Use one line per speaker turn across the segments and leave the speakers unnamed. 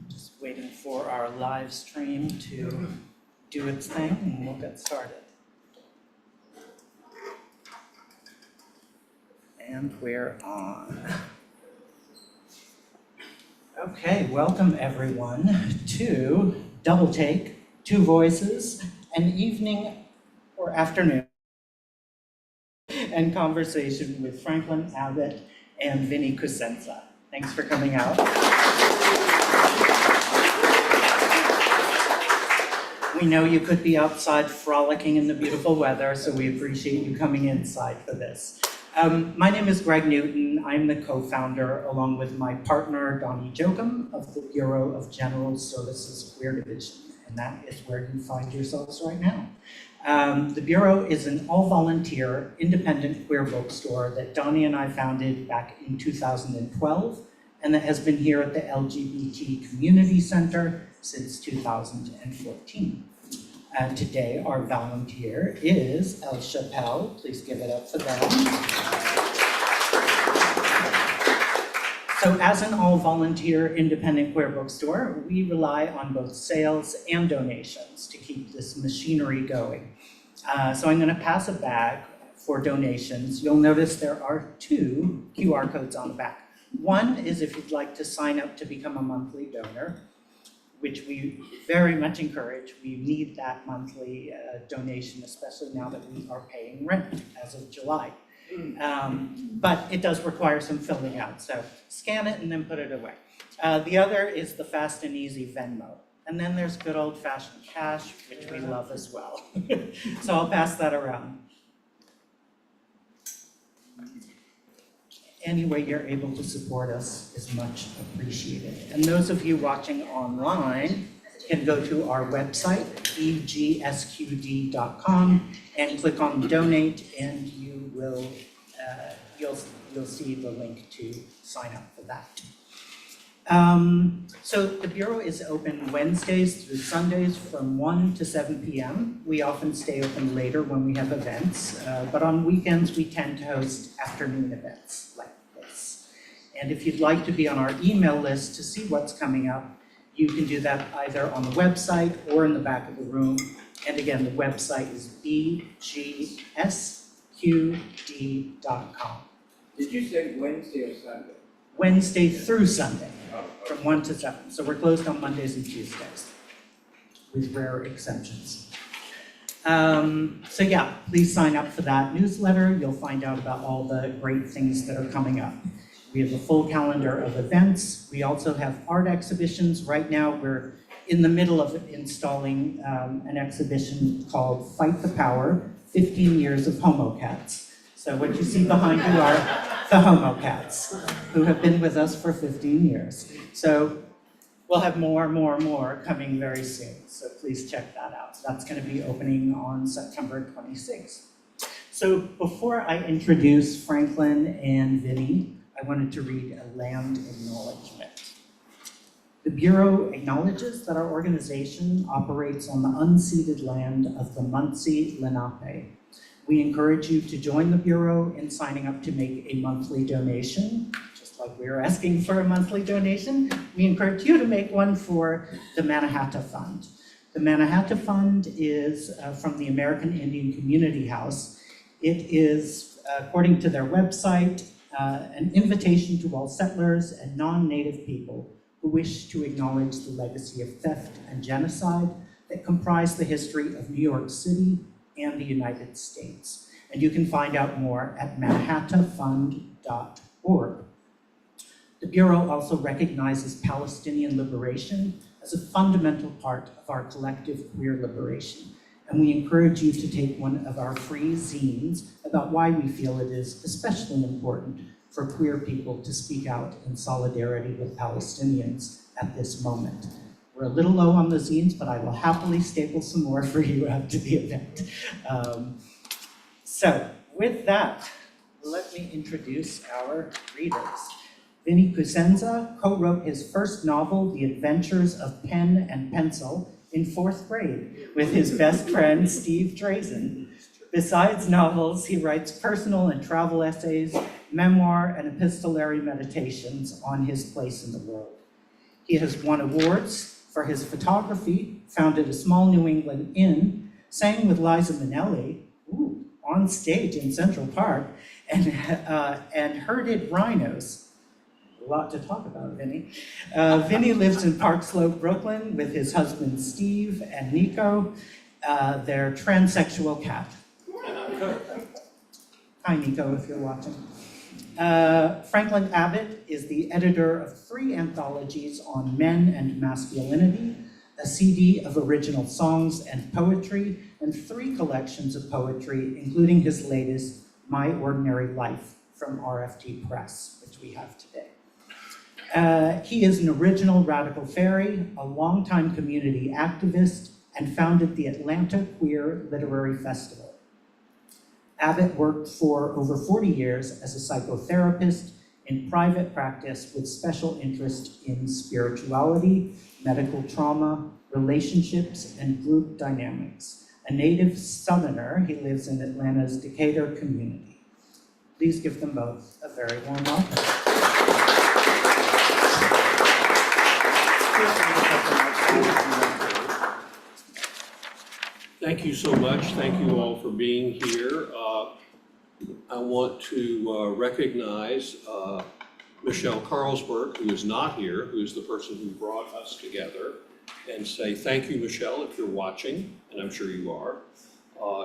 Just waiting for our live stream to do its thing and we'll get started. And we're on. Okay, welcome everyone to Double Take, Two Voices, an evening or afternoon and conversation with Franklin Abbott and Vinnie Cosenza. Thanks for coming out. We know you could be outside frolicking in the beautiful weather, so we appreciate you coming inside for this. My name is Greg Newton. I'm the co-founder, along with my partner, Donnie Jokum, of the Bureau of General Services Queer Division, and that is where you find yourselves right now. The Bureau is an all-volunteer, independent queer bookstore that Donnie and I founded back in 2012, and that has been here at the LGBT Community Center since 2014. Today, our volunteer is El Chappelle. Please give it up for them. So as an all-volunteer independent queer bookstore, we rely on both sales and donations to keep this machinery going. So I'm gonna pass a bag for donations. You'll notice there are two QR codes on the back. One is if you'd like to sign up to become a monthly donor, which we very much encourage. We need that monthly donation, especially now that we are paying rent as of July. But it does require some filling out, so scan it and then put it away. The other is the fast and easy Venmo. And then there's good old-fashioned cash, which we love as well. So I'll pass that around. Any way you're able to support us is much appreciated. And those of you watching online can go to our website, egsqd.com, and click on donate, and you will you'll see the link to sign up for that. So the Bureau is open Wednesdays through Sundays from 1 to 7 p.m. We often stay open later when we have events, but on weekends we tend to host afternoon events like this. And if you'd like to be on our email list to see what's coming up, you can do that either on the website or in the back of the room. And again, the website is bgsqd.com.
Did you say Wednesday or Sunday?
Wednesday through Sunday, from 1 to 7. So we're closed on Mondays and Tuesdays, with rare exceptions. So yeah, please sign up for that newsletter. You'll find out about all the great things that are coming up. We have a full calendar of events. We also have art exhibitions. Right now, we're in the middle of installing an exhibition called Fight the Power, 15 Years of Homo Cats. So what you see behind you are the Homo Cats, who have been with us for 15 years. So we'll have more coming very soon. So please check that out. That's gonna be opening on September 26th. So before I introduce Franklin and Vinnie, I wanted to read a land acknowledgement. The Bureau acknowledges that our organization operates on the unceded land of the Munsee Lenape. We encourage you to join the Bureau in signing up to make a monthly donation, just like we were asking for a monthly donation. We encourage you to make one for the Mannahatta Fund. The Mannahatta Fund is from the American Indian Community House. It is, according to their website, an invitation to all settlers and non-native people who wish to acknowledge the legacy of theft and genocide that comprise the history of New York City and the United States. And you can find out more at mannahattafund.org. The Bureau also recognizes Palestinian liberation as a fundamental part of our collective queer liberation. And we encourage you to take one of our free zines about why we feel it is especially important for queer people to speak out in solidarity with Palestinians at this moment. We're a little low on the zines, but I will happily staple some more for you after the event. So with that, let me introduce our readers. Vinnie Cosenza co-wrote his first novel, The Adventures of Pen and Pencil, in 4th grade with his best friend, Steve Drazen. Besides novels, he writes personal and travel essays, memoir, and epistolary meditations on his place in the world. He has won awards for his photography, founded a small New England inn, sang with Liza Minnelli, on stage in Central Park, and herded rhinos. A lot to talk about, Vinny. Vinny lives in Park Slope, Brooklyn, with his husband Steve and Nico, their transsexual cat. Hi, Nico, if you're watching. Franklin Abbott is the editor of 3 anthologies on men and masculinity, a CD of original songs and poetry, and 3 collections of poetry, including his latest, My Ordinary Life, from RFT Press, which we have today. He is an original radical fairy, a longtime community activist, and founded the Atlanta Queer Literary Festival. Abbott worked for over 40 years as a psychotherapist in private practice with special interest in spirituality, medical trauma, relationships, and group dynamics. A native Southerner, he lives in Atlanta's Decatur community. Please give them both a very warm welcome.
Thank you so much. Thank you all for being here. I want to recognize Michelle Carlsberg, who is not here, who is the person who brought us together, and say thank you, Michelle, if you're watching, and I'm sure you are.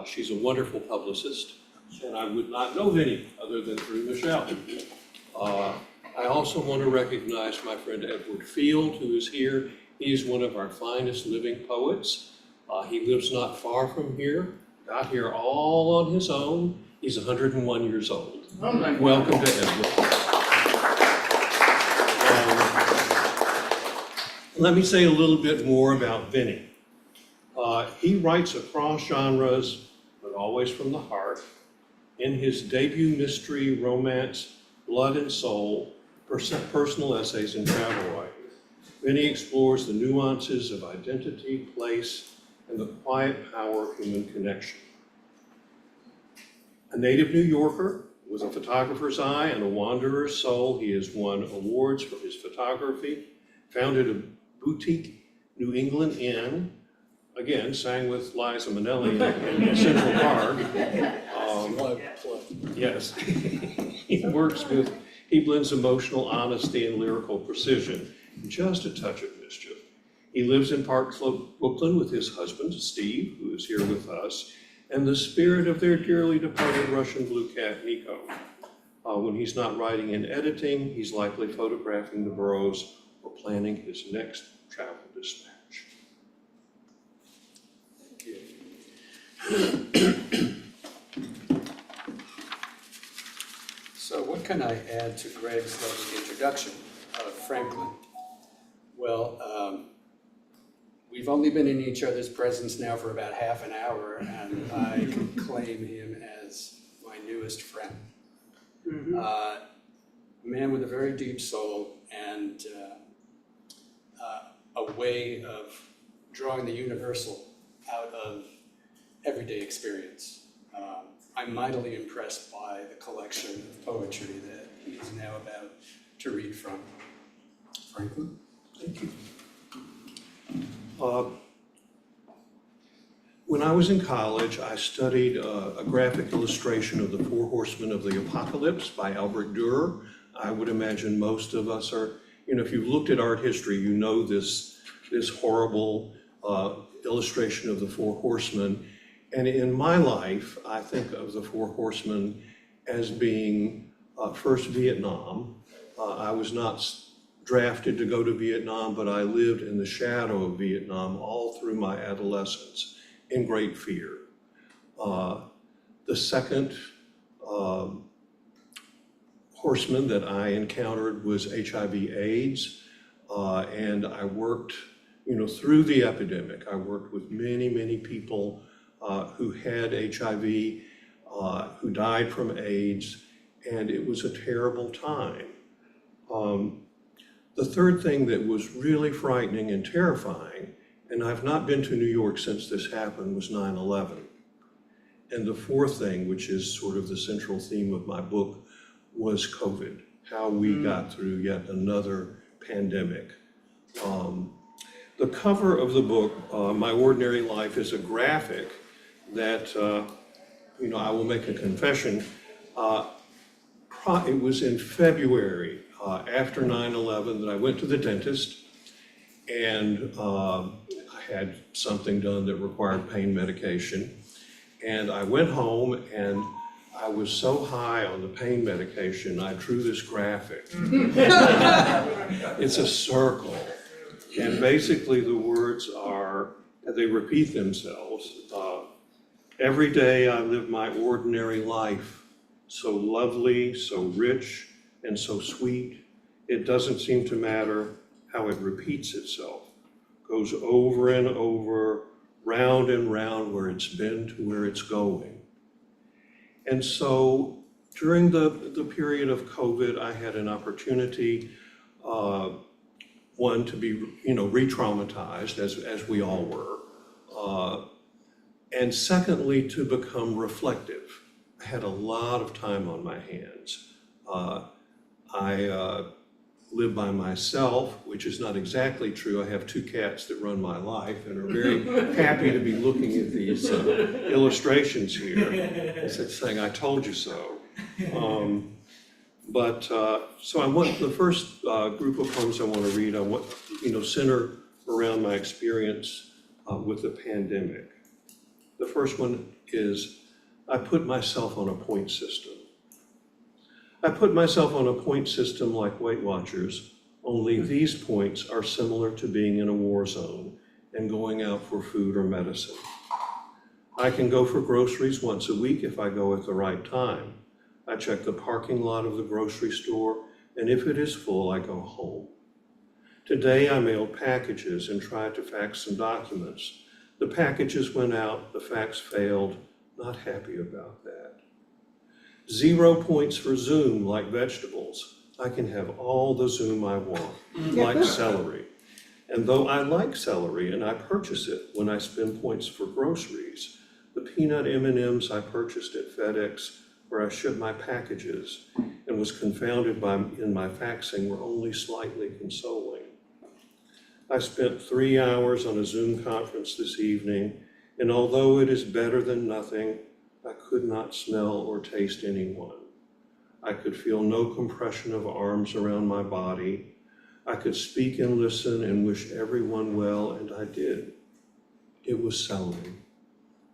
She's a wonderful publicist, and I would not know Vinny other than through Michelle. I also want to recognize my friend Edward Field, who is here. He is one of our finest living poets. He lives not far from here, got here all on his own. He's 101 years old. Oh, welcome to Edward. Let me say a little bit more about Vinny. He writes across genres, but always from the heart. In his debut mystery romance, Blood and Soul, personal essays and travel writing, Vinny explores the nuances of identity, place, and the quiet power of human connection. A native New Yorker with a photographer's eye and a wanderer's soul, he has won awards for his photography, founded a boutique New England inn, again, sang with Liza Minnelli in Central Park. Yes. He blends emotional honesty and lyrical precision, just a touch of mischief. He lives in Park Slope, Brooklyn with his husband, Steve, who is here with us, and the spirit of their dearly departed Russian blue cat, Nico. When he's not writing and editing, he's likely photographing the boroughs or planning his next travel dispatch.
Thank you. So what can I add to Greg's lovely introduction of Franklin? Well, we've only been in each other's presence now for about half an hour, and I can claim him as my newest friend. Mm-hmm. A man with a very deep soul and a way of drawing the universal out of everyday experience. I'm mightily impressed by the collection of poetry that he is now about to read from. Franklin?
Thank you. When I was in college, I studied a graphic illustration of the Four Horsemen of the Apocalypse by Albert Dürer. I would imagine most of us are, if you've looked at art history, you know this horrible illustration of the Four Horsemen. And in my life, I think of the Four Horsemen as being first Vietnam. I was not drafted to go to Vietnam, but I lived in the shadow of Vietnam all through my adolescence in great fear. The second horseman that I encountered was HIV/AIDS, and I worked, through the epidemic. I worked with many, many people who had HIV, who died from AIDS, and it was a terrible time. The third thing that was really frightening and terrifying, and I've not been to New York since this happened, was 9/11. And the fourth thing, which is sort of the central theme of my book, was COVID, how we got through yet another pandemic. The cover of the book, My Ordinary Life, is a graphic that, I will make a confession. It was in February, after 9/11, that I went to the dentist, and I had something done that required pain medication. And I went home, and I was so high on the pain medication, I drew this graphic. It's a circle. And basically the words are, they repeat themselves. Every day I live my ordinary life, so lovely, so rich, and so sweet. It doesn't seem to matter how it repeats itself. Goes over and over, round and round, where it's been to where it's going. And so during the period of COVID, I had an opportunity, one, to be, re-traumatized, as we all were. And secondly, to become reflective. I had a lot of time on my hands. I live by myself, which is not exactly true. I have 2 cats that run my life and are very happy to be looking at these illustrations here. It's that saying, I told you so. So I want, the first group of poems I want to read, center around my experience with the pandemic. The first one is, I put myself on a point system. I put myself on a point system like Weight Watchers, only these points are similar to being in a war zone and going out for food or medicine. I can go for groceries once a week if I go at the right time. I check the parking lot of the grocery store, and if it is full, I go home. Today I mailed packages and tried to fax some documents. The packages went out, the fax failed, not happy about that. 0 points for Zoom, like vegetables. I can have all the Zoom I want, like celery. And though I like celery and I purchase it when I spend points for groceries, the peanut M&Ms I purchased at FedEx, where I shipped my packages and was confounded in my faxing, were only slightly consoling. I spent 3 hours on a Zoom conference this evening, and although it is better than nothing, I could not smell or taste anyone. I could feel no compression of arms around my body. I could speak and listen and wish everyone well, and I did. It was celery,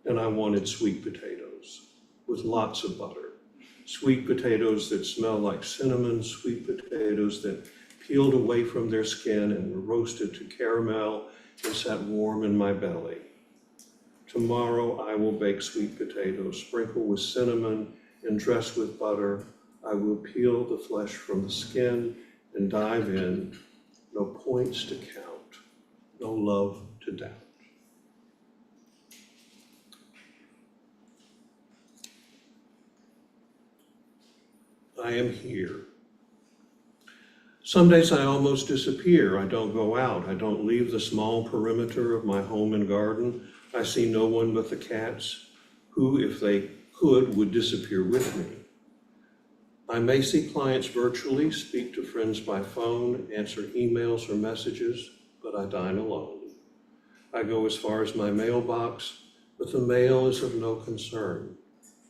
and I wanted sweet potatoes with lots of butter. Sweet potatoes that smell like cinnamon, sweet potatoes that peeled away from their skin and were roasted to caramel and sat warm in my belly. Tomorrow I will bake sweet potatoes, sprinkle with cinnamon and dress with butter. I will peel the flesh from the skin and dive in. No points to count, no love to doubt. I am here. Some days I almost disappear. I don't go out. I don't leave the small perimeter of my home and garden. I see no one but the cats, who, if they could, would disappear with me. I may see clients virtually, speak to friends by phone, answer emails or messages, but I dine alone. I go as far as my mailbox, but the mail is of no concern.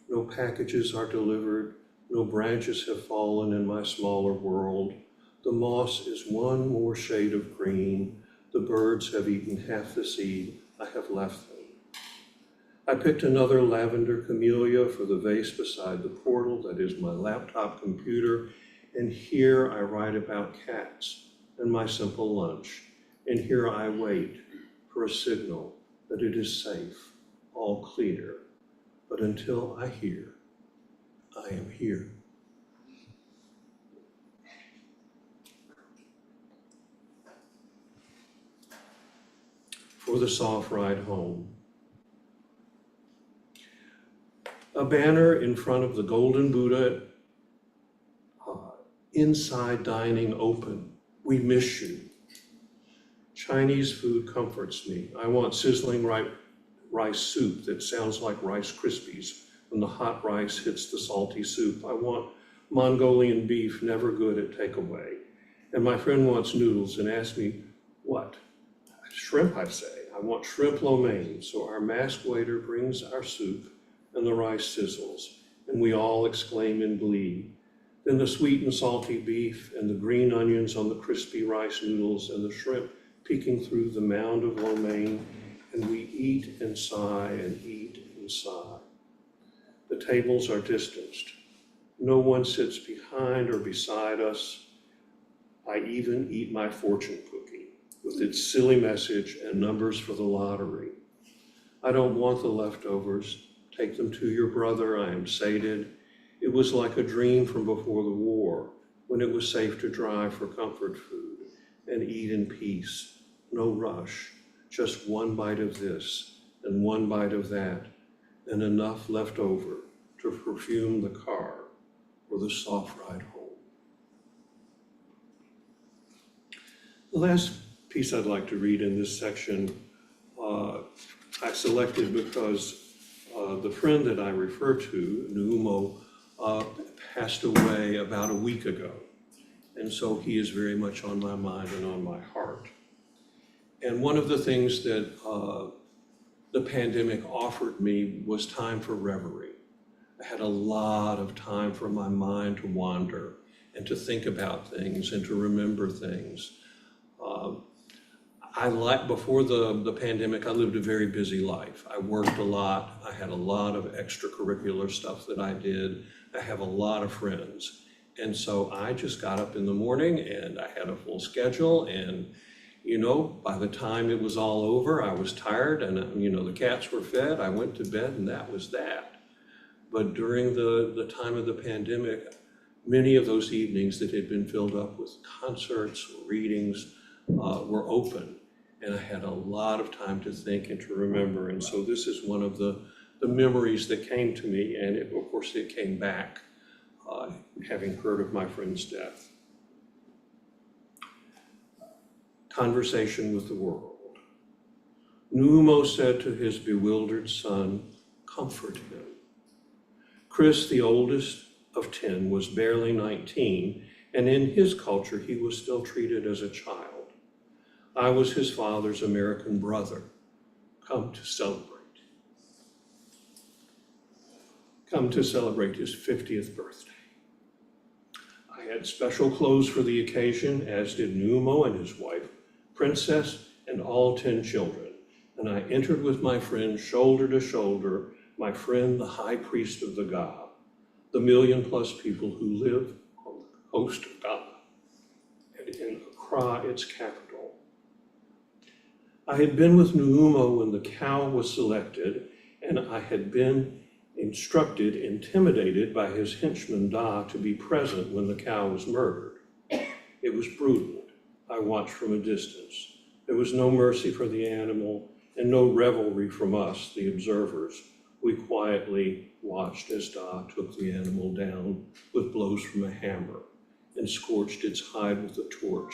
No packages are delivered. No branches have fallen in my smaller world. The moss is one more shade of green. The birds have eaten half the seed I have left them. I picked another lavender camellia for the vase beside the portal that is my laptop computer, and here I write about cats and my simple lunch, and here I wait for a signal that it is safe, all clear. But until I hear, I am here. For the soft ride home. A banner in front of the Golden Buddha, inside dining open, we miss you. Chinese food comforts me. I want sizzling rice soup that sounds like Rice Krispies when the hot rice hits the salty soup. I want Mongolian beef, never good at takeaway. And my friend wants noodles and asks me, what? Shrimp, I say. I want shrimp lo mein. So our masked waiter brings our soup and the rice sizzles, and we all exclaim in glee. Then the sweet and salty beef and the green onions on the crispy rice noodles and the shrimp peeking through the mound of lo mein, and we eat and sigh and eat and sigh. The tables are distanced. No one sits behind or beside us. I even eat my fortune cookie with its silly message and numbers for the lottery. I don't want the leftovers. Take them to your brother, I am sated. It was like a dream from before the war, when it was safe to drive for comfort food and eat in peace. No rush, just one bite of this and one bite of that, and enough left over to perfume the car or the soft ride home. The last piece I'd like to read in this section, I selected because the friend that I refer to, Nuumo, passed away about a week ago. And so he is very much on my mind and on my heart. And one of the things that the pandemic offered me was time for reverie. I had a lot of time for my mind to wander and to think about things and to remember things. Before the pandemic, I lived a very busy life. I worked a lot. I had a lot of extracurricular stuff that I did. I have a lot of friends. And so I just got up in the morning and I had a full schedule, and by the time it was all over, I was tired, and the cats were fed, I went to bed, and that was that. But during the time of the pandemic, many of those evenings that had been filled up with concerts or readings were open, and I had a lot of time to think and to remember. And so this is one of the memories that came to me, and of course it came back, having heard of my friend's death. Conversation with the world. Nuumo said to his bewildered son, comfort him. Chris, the oldest of 10, was barely 19, and in his culture, he was still treated as a child. I was his father's American brother, come to celebrate his 50th birthday. I had special clothes for the occasion, as did Nuumo and his wife, Princess, and all 10 children. And I entered with my friend shoulder to shoulder, my friend, the high priest of the God, the 1 million+ people who live on the coast of Ghana, and in Accra, its capital. I had been with Nuumo when the cow was selected, and I had been intimidated by his henchman Da to be present when the cow was murdered. It was brutal. I watched from a distance. There was no mercy for the animal and no revelry from us, the observers. We quietly watched as Da took the animal down with blows from a hammer and scorched its hide with a torch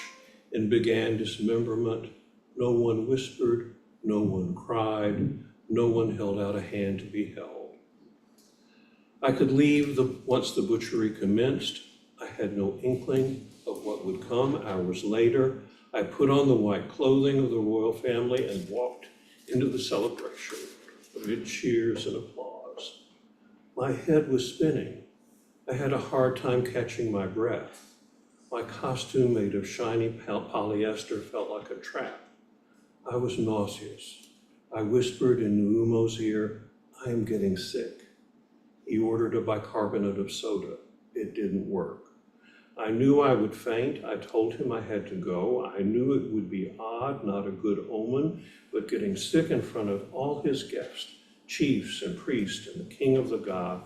and began dismemberment. No one whispered, no one cried, no one held out a hand to be held. I could leave once the butchery commenced. I had no inkling of what would come. Hours later, I put on the white clothing of the royal family and walked into the celebration amid cheers and applause. My head was spinning. I had a hard time catching my breath. My costume made of shiny polyester felt like a trap. I was nauseous. I whispered in Nuumo's ear, I am getting sick. He ordered a bicarbonate of soda. It didn't work. I knew I would faint. I told him I had to go. I knew it would be odd, not a good omen, but getting sick in front of all his guests, chiefs and priests and the king of the God,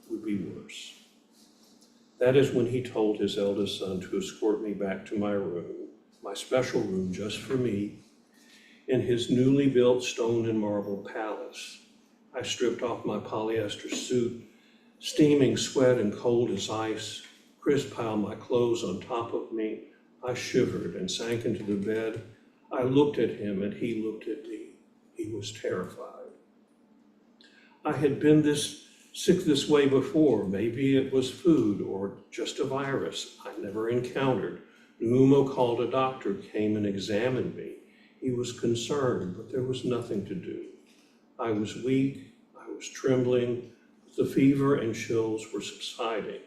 would be worse. That is when he told his eldest son to escort me back to my room, my special room just for me, in his newly built stone and marble palace. I stripped off my polyester suit, steaming sweat and cold as ice. Chris piled my clothes on top of me. I shivered and sank into the bed. I looked at him and he looked at me. He was terrified. I had been this sick this way before. Maybe it was food or just a virus I never encountered. Numo called a doctor, came and examined me. He was concerned, but there was nothing to do. I was weak, I was trembling, but the fever and chills were subsiding,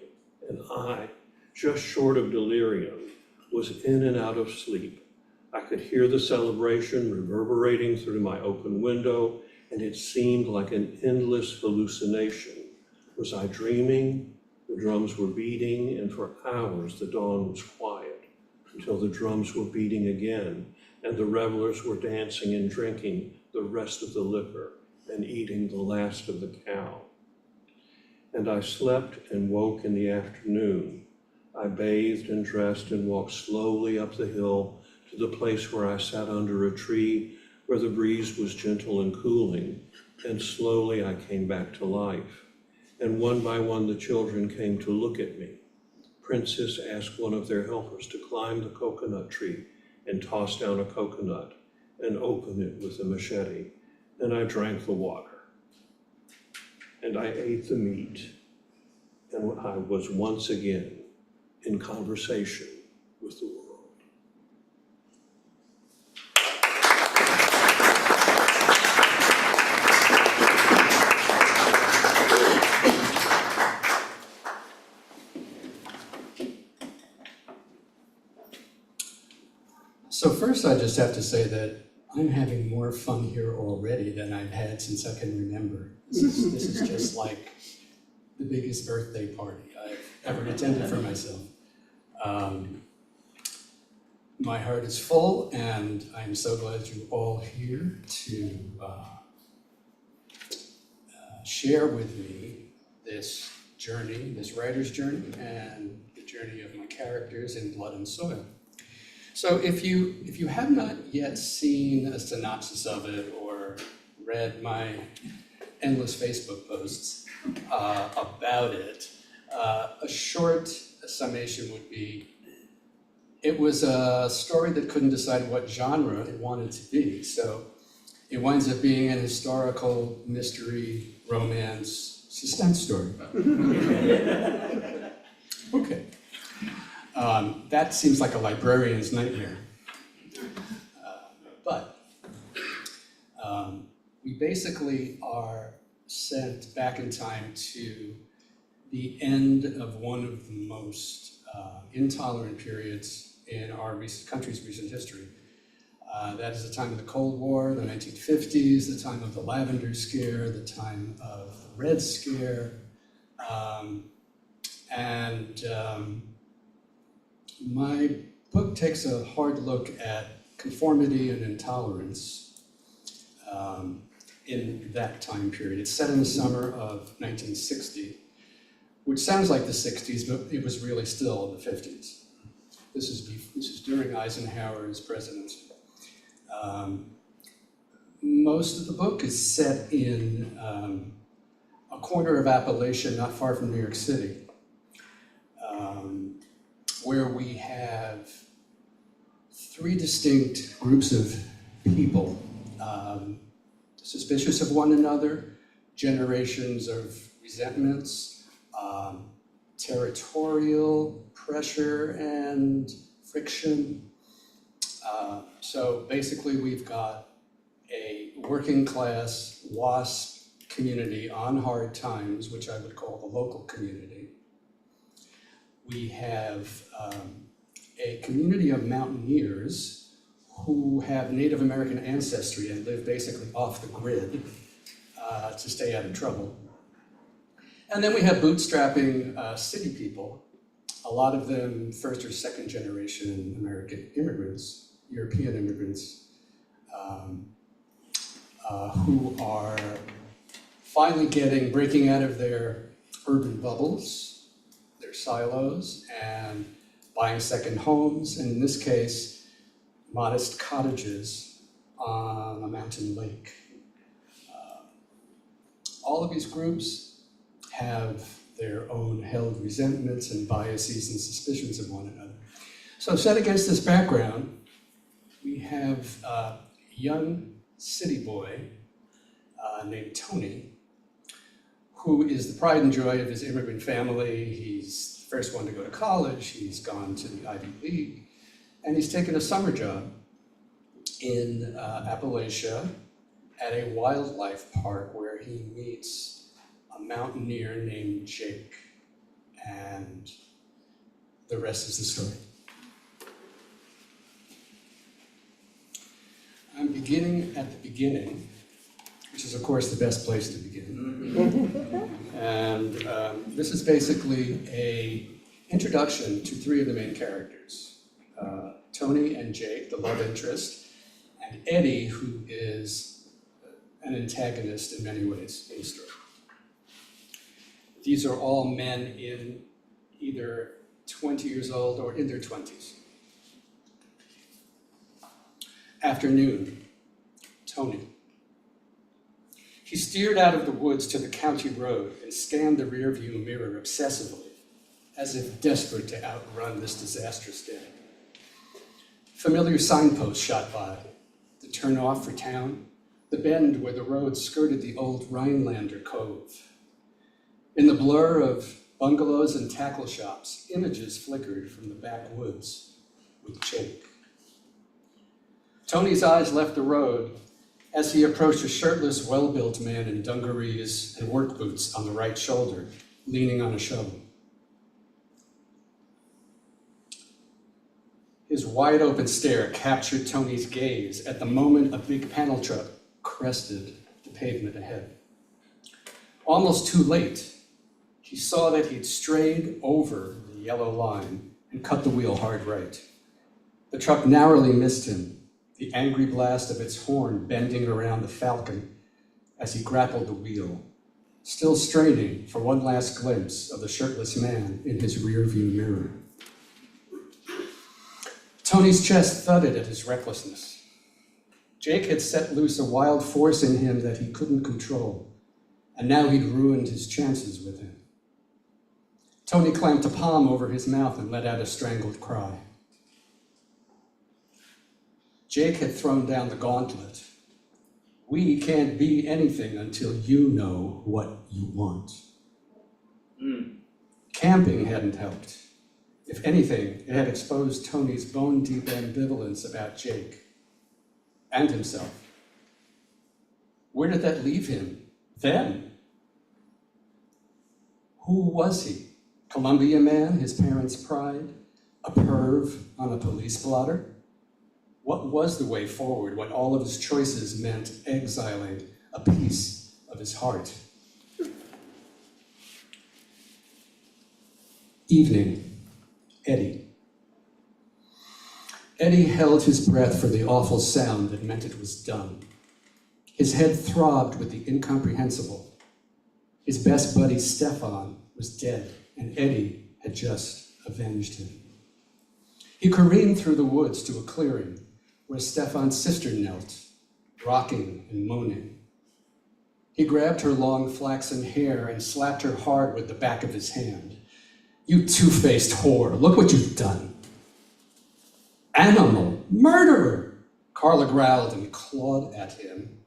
and I, just short of delirium, was in and out of sleep. I could hear the celebration reverberating through my open window, and it seemed like an endless hallucination. Was I dreaming? The drums were beating, and for hours the dawn was quiet, until the drums were beating again, and the revelers were dancing and drinking the rest of the liquor and eating the last of the cow. And I slept and woke in the afternoon. I bathed and dressed and walked slowly up the hill to the place where I sat under a tree where the breeze was gentle and cooling, and slowly I came back to life. And one by one the children came to look at me. Princess asked one of their helpers to climb the coconut tree and toss down a coconut and open it with a machete. And I drank the water. And I ate the meat. And I was once again in conversation with the world.
So first, I just have to say that I'm having more fun here already than I've had since I can remember. This is just like the biggest birthday party I've ever attended for myself. My heart is full, and I'm so glad you're all here to share with me this journey, this writer's journey, and the journey of my characters in Blood and Soil. So if you have not yet seen a synopsis of it or read my endless Facebook posts about it, a short summation would be, it was a story that couldn't decide what genre it wanted to be. So it winds up being an historical mystery, romance, suspense story. Okay. That seems like a librarian's nightmare. But we basically are sent back in time to the end of one of the most intolerant periods in our country's recent history. That is the time of the Cold War, the 1950s, the time of the Lavender Scare, the time of the Red Scare, my book takes a hard look at conformity and intolerance in that time period. It's set in the summer of 1960, which sounds like the 60s, but it was really still the 50s. This is during Eisenhower's presidency. Most of the book is set in a corner of Appalachia, not far from New York City, where we have three distinct groups of people, suspicious of one another, generations of resentments, territorial pressure and friction. So basically we've got a working class WASP community on hard times, which I would call the local community. We have a community of mountaineers who have Native American ancestry and live basically off the grid to stay out of trouble. And then we have bootstrapping city people, a lot of them first or second generation American immigrants, European immigrants, who are finally breaking out of their urban bubbles, their silos, and buying second homes, and in this case, modest cottages on a mountain lake. All of these groups have their own held resentments and biases and suspicions of one another. So set against this background, we have a young city boy named Tony, who is the pride and joy of his immigrant family. He's the first one to go to college, he's gone to the Ivy League, and he's taken a summer job in Appalachia at a wildlife park where he meets a mountaineer named Jake. And the rest is the story. I'm beginning at the beginning, which is of course the best place to begin. And this is basically an introduction to three of the main characters. Tony and Jake, the love interest, and Eddie, who is an antagonist in many ways in the story. These are all men in either 20 years old or in their 20s. Afternoon, Tony. He steered out of the woods to the county road and scanned the rearview mirror obsessively, as if desperate to outrun this disastrous day. Familiar signposts shot by, the turnoff for town, the bend where the road skirted the old Rhinelander Cove. In the blur of bungalows and tackle shops, images flickered from the backwoods with Jake. Tony's eyes left the road as he approached a shirtless, well-built man in dungarees and work boots on the right shoulder, leaning on a shovel. His wide-open stare captured Tony's gaze at the moment a big panel truck crested the pavement ahead. Almost too late, he saw that he'd strayed over the yellow line and cut the wheel hard right. The truck narrowly missed him, the angry blast of its horn bending around the Falcon as he grappled the wheel, still straining for one last glimpse of the shirtless man in his rearview mirror. Tony's chest thudded at his recklessness. Jake had set loose a wild force in him that he couldn't control, and now he'd ruined his chances with him. Tony clamped a palm over his mouth and let out a strangled cry. Jake had thrown down the gauntlet. We can't be anything until you know what you want. Camping hadn't helped. If anything, it had exposed Tony's bone-deep ambivalence about Jake and himself. Where did that leave him then? Who was he? Columbia man, his parents' pride? A perv on a police blotter? What was the way forward when all of his choices meant exiling a piece of his heart? Evening. Eddie. Eddie held his breath for the awful sound that meant it was done. His head throbbed with the incomprehensible. His best buddy, Stefan, was dead, and Eddie had just avenged him. He careened through the woods to a clearing where Stefan's sister knelt, rocking and moaning. He grabbed her long flaxen hair and slapped her hard with the back of his hand. You two-faced whore, look what you've done. Animal, murderer, Carla growled and clawed at him.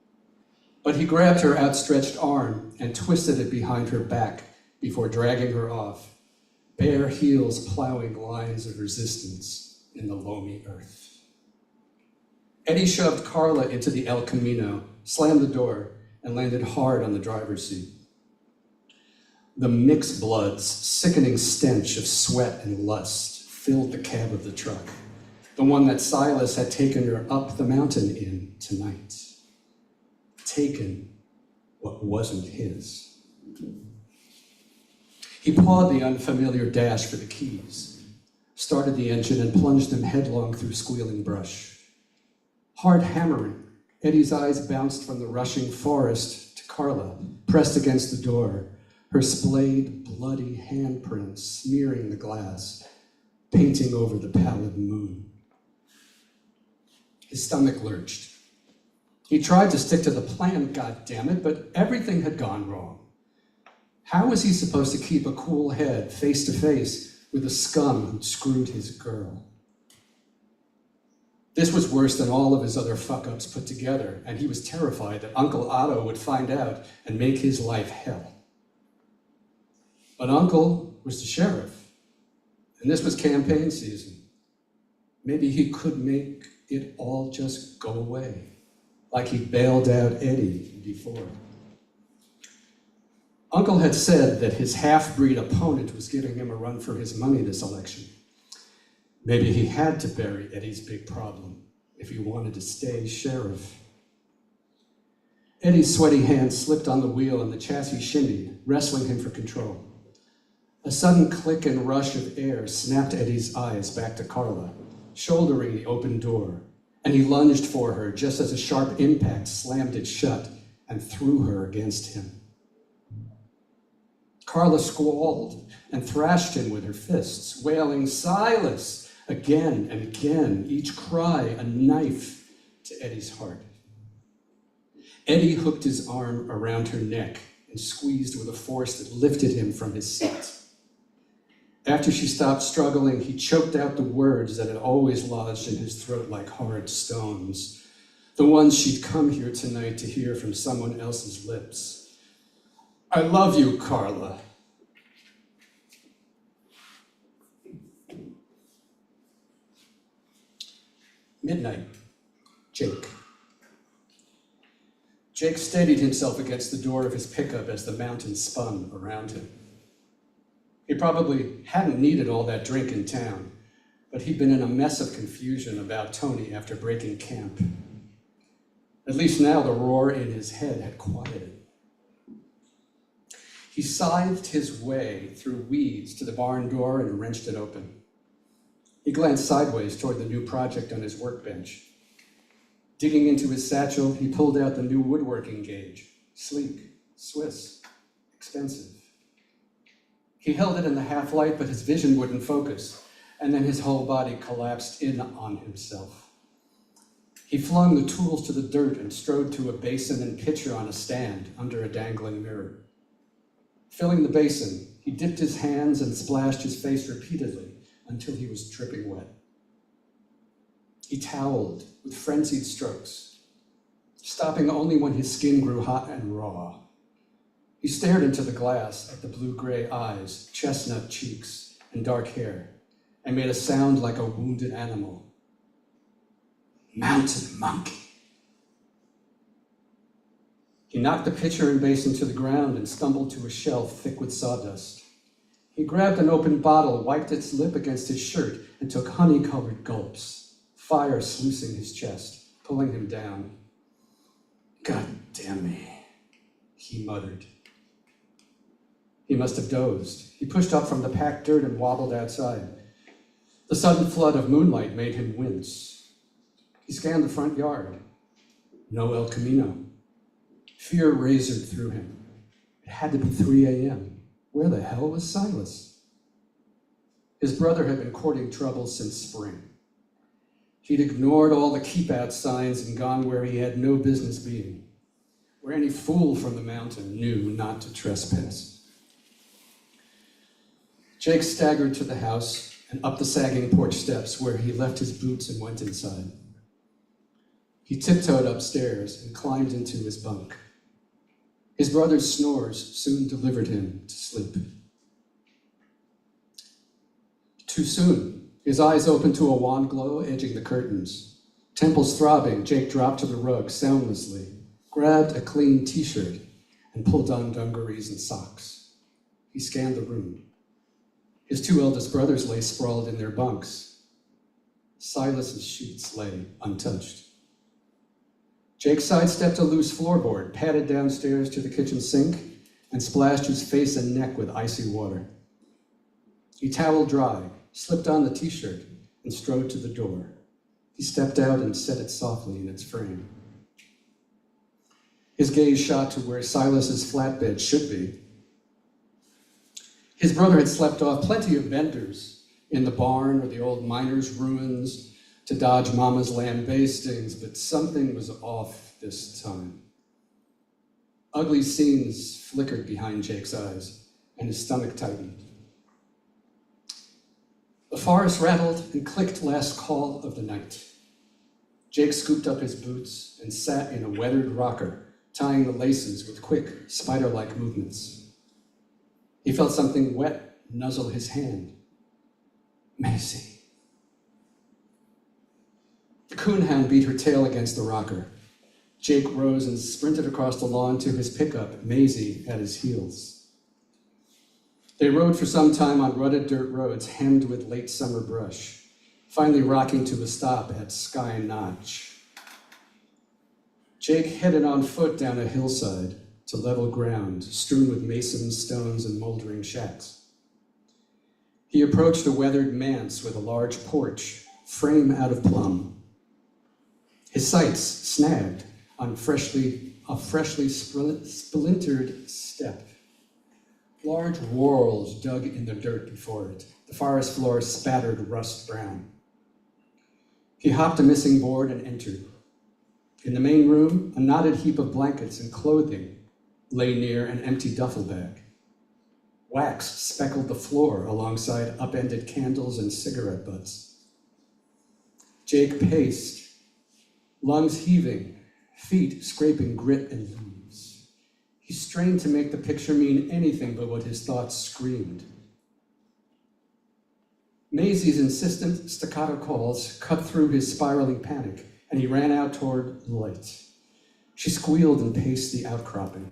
But he grabbed her outstretched arm and twisted it behind her back before dragging her off, bare heels plowing lines of resistance in the loamy earth. Eddie shoved Carla into the El Camino, slammed the door, and landed hard on the driver's seat. The mixed blood's sickening stench of sweat and lust filled the cab of the truck, the one that Silas had taken her up the mountain in tonight. Taken what wasn't his. He pawed the unfamiliar dash for the keys, started the engine and plunged them headlong through squealing brush. Hard hammering, Eddie's eyes bounced from the rushing forest to Carla, pressed against the door, her splayed, bloody handprints smearing the glass, painting over the pallid moon. His stomach lurched. He tried to stick to the plan, goddammit, but everything had gone wrong. How was he supposed to keep a cool head face to face with the scum who'd screwed his girl? This was worse than all of his other fuck-ups put together, and he was terrified that Uncle Otto would find out and make his life hell. But Uncle was the sheriff, and this was campaign season. Maybe he could make it all just go away, like he bailed out Eddie before. Uncle had said that his half-breed opponent was giving him a run for his money this election. Maybe he had to bury Eddie's big problem if he wanted to stay sheriff. Eddie's sweaty hand slipped on the wheel and the chassis shinnied, wrestling him for control. A sudden click and rush of air snapped Eddie's eyes back to Carla, shouldering the open door, and he lunged for her just as a sharp impact slammed it shut and threw her against him. Carla squalled and thrashed him with her fists, wailing, "Silas!" again and again, each cry a knife to Eddie's heart. Eddie hooked his arm around her neck and squeezed with a force that lifted him from his seat. After she stopped struggling, he choked out the words that had always lodged in his throat like hard stones, the ones she'd come here tonight to hear from someone else's lips. "I love you, Carla." Midnight. Jake. Jake steadied himself against the door of his pickup as the mountain spun around him. He probably hadn't needed all that drink in town, but he'd been in a mess of confusion about Tony after breaking camp. At least now the roar in his head had quieted. He scythed his way through weeds to the barn door and wrenched it open. He glanced sideways toward the new project on his workbench. Digging into his satchel, he pulled out the new woodworking gauge, sleek, Swiss, expensive. He held it in the half-light, but his vision wouldn't focus, and then his whole body collapsed in on himself. He flung the tools to the dirt and strode to a basin and pitcher on a stand under a dangling mirror. Filling the basin, he dipped his hands and splashed his face repeatedly until he was dripping wet. He toweled with frenzied strokes, stopping only when his skin grew hot and raw. He stared into the glass at the blue-gray eyes, chestnut cheeks, and dark hair, and made a sound like a wounded animal. "Mountain monkey." He knocked the pitcher and basin to the ground and stumbled to a shelf thick with sawdust. He grabbed an open bottle, wiped its lip against his shirt, and took honey-colored gulps, fire sluicing his chest, pulling him down. "God damn me," he muttered. He must have dozed. He pushed up from the packed dirt and wobbled outside. The sudden flood of moonlight made him wince. He scanned the front yard. No El Camino. Fear razored through him. It had to be 3 a.m. Where the hell was Silas? His brother had been courting trouble since spring. He'd ignored all the keep-out signs and gone where he had no business being, where any fool from the mountain knew not to trespass. Jake staggered to the house and up the sagging porch steps where he left his boots and went inside. He tiptoed upstairs and climbed into his bunk. His brother's snores soon delivered him to sleep. Too soon, his eyes opened to a wan glow edging the curtains. Temples throbbing, Jake dropped to the rug soundlessly, grabbed a clean t-shirt, and pulled on dungarees and socks. He scanned the room. His 2 eldest brothers lay sprawled in their bunks. Silas's sheets lay untouched. Jake sidestepped a loose floorboard, padded downstairs to the kitchen sink, and splashed his face and neck with icy water. He toweled dry, slipped on the t-shirt, and strode to the door. He stepped out and set it softly in its frame. His gaze shot to where Silas's flatbed should be. His brother had slept off plenty of benders in the barn or the old miner's ruins to dodge Mama's lambastings, but something was off this time. Ugly scenes flickered behind Jake's eyes, and his stomach tightened. The forest rattled and clicked last call of the night. Jake scooped up his boots and sat in a weathered rocker, tying the laces with quick, spider-like movements. He felt something wet nuzzle his hand. Maisie. The coonhound beat her tail against the rocker. Jake rose and sprinted across the lawn to his pickup, Maisie at his heels. They rode for some time on rutted dirt roads hemmed with late summer brush, finally rocking to a stop at Sky Notch. Jake headed on foot down a hillside to level ground, strewn with mason stones and moldering shacks. He approached a weathered manse with a large porch, frame out of plum. His sights snagged on a freshly splintered step. Large whorls dug in the dirt before it. The forest floor spattered rust brown. He hopped a missing board and entered. In the main room, a knotted heap of blankets and clothing lay near an empty duffel bag. Wax speckled the floor alongside upended candles and cigarette butts. Jake paced, lungs heaving, feet scraping grit and leaves. He strained to make the picture mean anything but what his thoughts screamed. Maisie's insistent staccato calls cut through his spiraling panic, and he ran out toward the light. She squealed and paced the outcropping.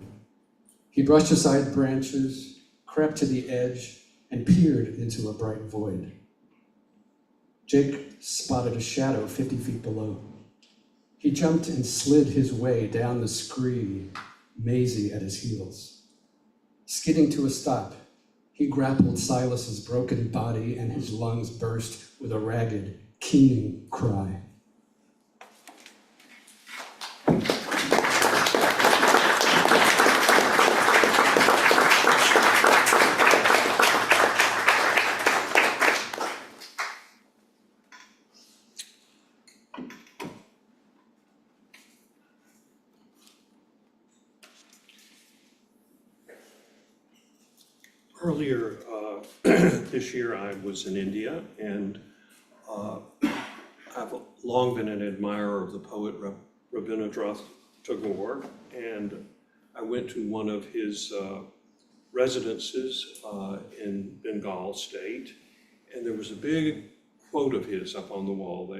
He brushed aside branches, crept to the edge, and peered into a bright void. Jake spotted a shadow 50 feet below. He jumped and slid his way down the scree, Maisie at his heels. Skidding to a stop, he grappled Silas's broken body, and his lungs burst with a ragged, keening cry.
Earlier this year, I was in India, and I've long been an admirer of the poet Rabindranath Tagore, and I went to one of his residences in Bengal state, and there was a big quote of his up on the wall.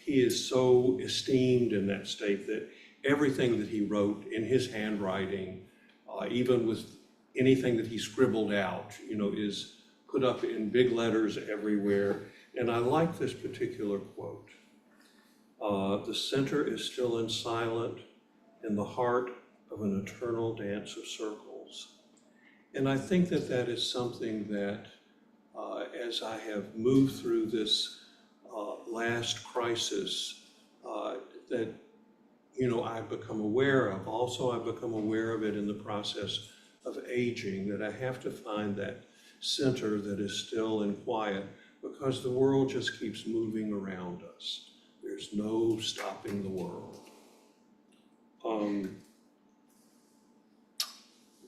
He is so esteemed in that state that everything that he wrote in his handwriting, even with anything that he scribbled out, is put up in big letters everywhere. And I like this particular quote. The center is still and silent in the heart of an eternal dance of circles. And I think that that is something that, as I have moved through this last crisis, that, I've become aware of. Also, I've become aware of it in the process of aging, that I have to find that center that is still and quiet, because the world just keeps moving around us. There's no stopping the world.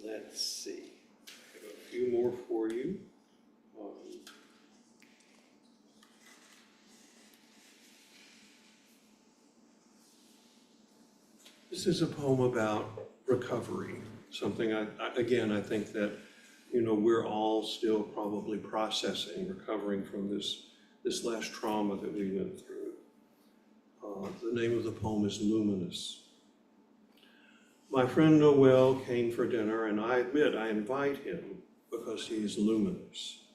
Let's see. I have a few more for you. This is a poem about recovery. Something I think that, we're all still probably processing, recovering from this last trauma that we went through. The name of the poem is Luminous. My friend Noel came for dinner, and I admit I invite him because he is luminous.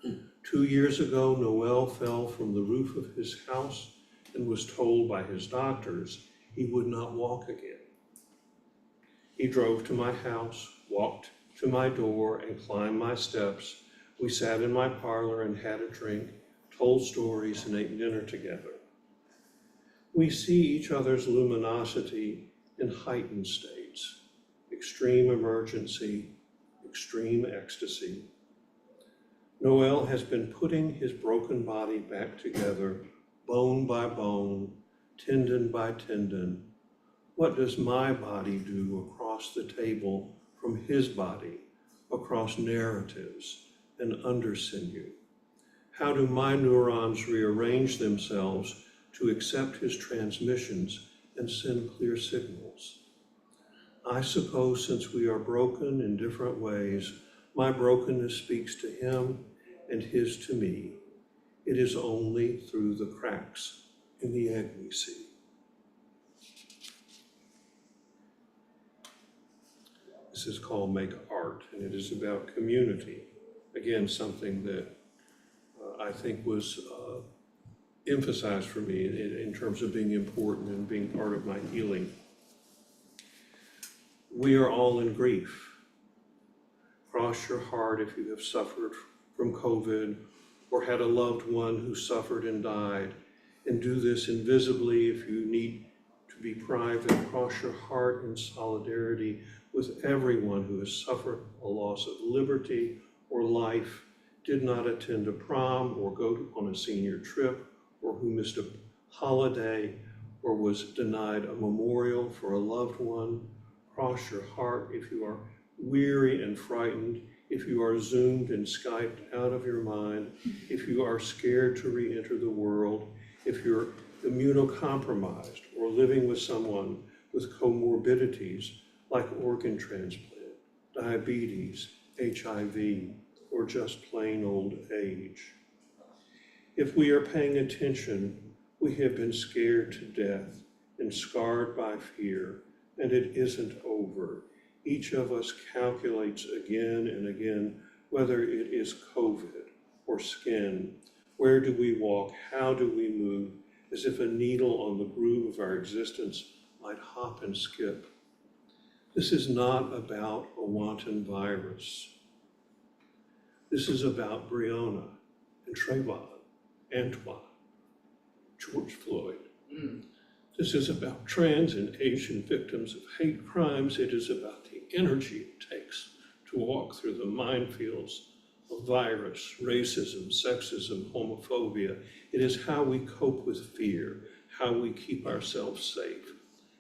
2 years ago, Noel fell from the roof of his house and was told by his doctors he would not walk again. He drove to my house, walked to my door, and climbed my steps. We sat in my parlor and had a drink, told stories, and ate dinner together. We see each other's luminosity in heightened states, extreme emergency, extreme ecstasy. Noel has been putting his broken body back together, bone by bone, tendon by tendon. What does my body do across the table from his body, across narratives and under sinew? How do my neurons rearrange themselves to accept his transmissions and send clear signals? I suppose since we are broken in different ways, my brokenness speaks to him and his to me. It is only through the cracks in the egg we see. This is called Make Art, and it is about community. Again, something that I think was emphasized for me in terms of being important and being part of my healing. We are all in grief. Cross your heart if you have suffered from COVID or had a loved one who suffered and died, and do this invisibly if you need to be private. Cross your heart in solidarity with everyone who has suffered a loss of liberty or life, did not attend a prom or go on a senior trip, or who missed a holiday or was denied a memorial for a loved one. Cross your heart if you are weary and frightened, if you are Zoomed and Skyped out of your mind, if you are scared to re-enter the world, if you're immunocompromised or living with someone with comorbidities like organ transplant, diabetes, HIV, or just plain old age. If we are paying attention, we have been scared to death and scarred by fear, and it isn't over. Each of us calculates again and again whether it is COVID or skin. Where do we walk? How do we move? As if a needle on the groove of our existence might hop and skip. This is not about a wanton virus. This is about Breonna and Trayvon, Antoine, George Floyd. This is about trans and Asian victims of hate crimes. It is about the energy it takes to walk through the minefields of virus, racism, sexism, homophobia. It is how we cope with fear, how we keep ourselves safe,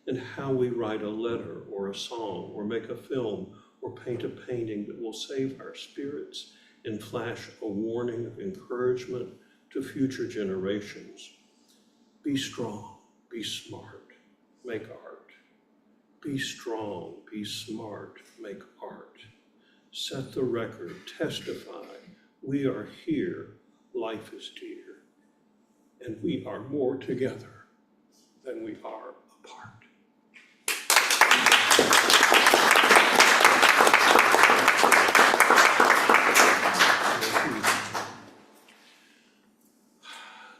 and how we write a letter or a song or make a film or paint a painting that will save our spirits and flash a warning of encouragement to future generations. Be strong, be smart, make art. Be strong, be smart, make art. Set the record, testify. We are here, life is dear, and we are more together than we are apart.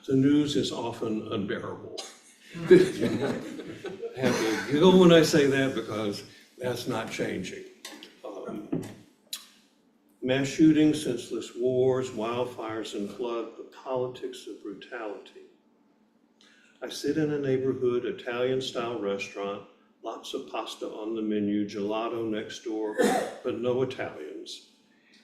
The news is often unbearable. I have to giggle when I say that because that's not changing. Mass shootings, senseless wars, wildfires, and flood, the politics of brutality. I sit in a neighborhood Italian-style restaurant, lots of pasta on the menu, gelato next door, but no Italians.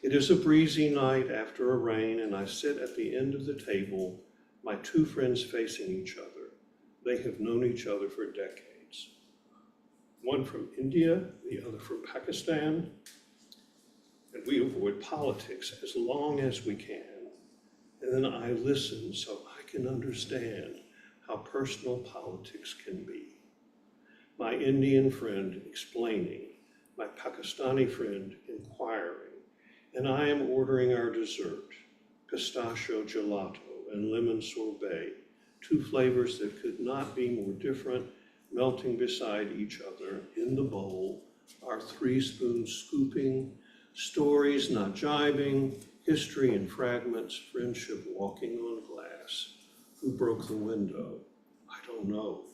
It is a breezy night after a rain, and I sit at the end of the table, my two friends facing each other. They have known each other for decades. One from India, the other from Pakistan, and we avoid politics as long as we can. And then I listen so I can understand how personal politics can be. My Indian friend explaining, my Pakistani friend inquiring, and I am ordering our dessert, pistachio gelato and lemon sorbet, two flavors that could not be more different, melting beside each other in the bowl, our 3-spoon scooping, stories not jibing, history in fragments, friendship walking on glass. Who broke the window? I don't know.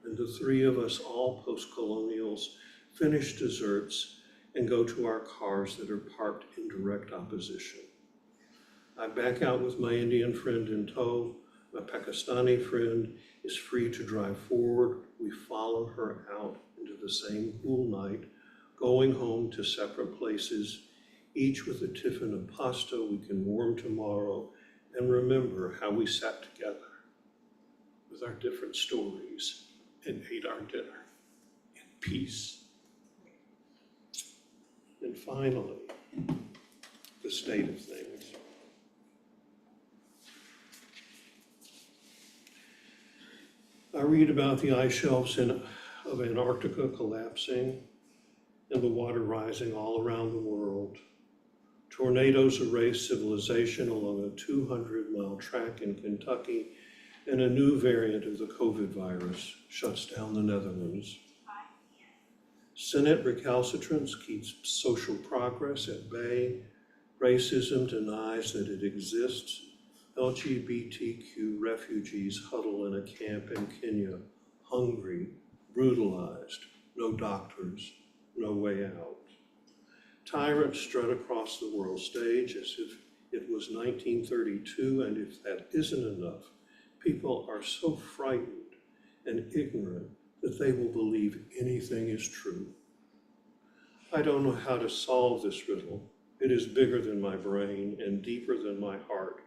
And the three of us, all post-colonials, finish desserts and go to our cars that are parked in direct opposition. I back out with my Indian friend in tow. My Pakistani friend is free to drive forward. We follow her out into the same cool night, going home to separate places, each with a tiffin of pasta we can warm tomorrow, and remember how we sat together with our different stories and ate our dinner in peace. And finally, the state of things. I read about the ice shelves of Antarctica collapsing, and the water rising all around the world. Tornadoes erase civilization along a 200-mile track in Kentucky, and a new variant of the COVID virus shuts down the Netherlands. Senate recalcitrance keeps social progress at bay. Racism denies that it exists. LGBTQ refugees huddle in a camp in Kenya, hungry, brutalized, no doctors, no way out. Tyrants strut across the world stage as if it was 1932, and if that isn't enough, people are so frightened and ignorant that they will believe anything is true. I don't know how to solve this riddle. It is bigger than my brain and deeper than my heart,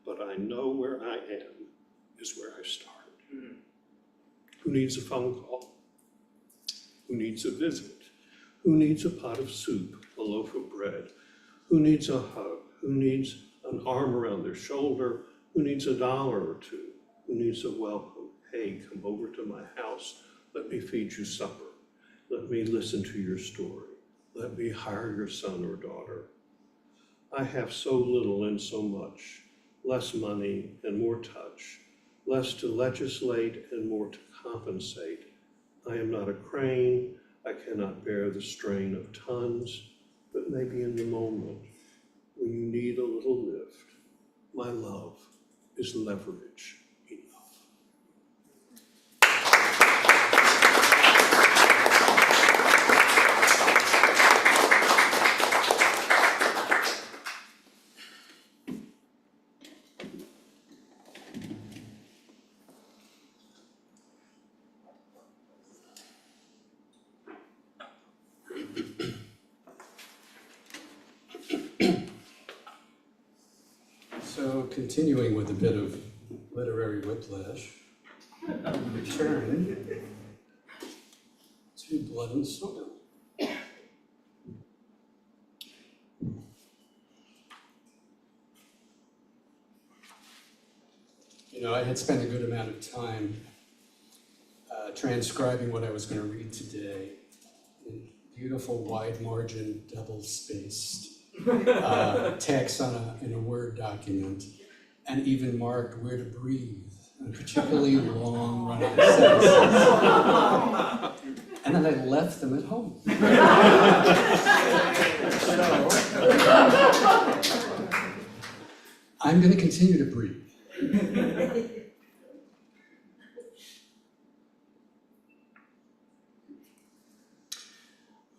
but I know where I am is where I started. Who needs a phone call? Who needs a visit? Who needs a pot of soup, a loaf of bread? Who needs a hug? Who needs an arm around their shoulder? Who needs $1 or $2? Who needs a welcome? Hey, come over to my house. Let me feed you supper. Let me listen to your story. Let me hire your son or daughter. I have so little and so much, less money and more touch, less to legislate and more to compensate. I am not a crane. I cannot bear the strain of tons, but maybe in the moment when you need a little lift, my love is leverage enough.
So continuing with a bit of literary whiplash, we return to Blood and Soil. You know, I had spent a good amount of time transcribing what I was going to read today in beautiful wide margin, double-spaced text in a Word document, and even marked where to breathe, and particularly long run-on sentences. And then I left them at home. So, I'm going to continue to breathe.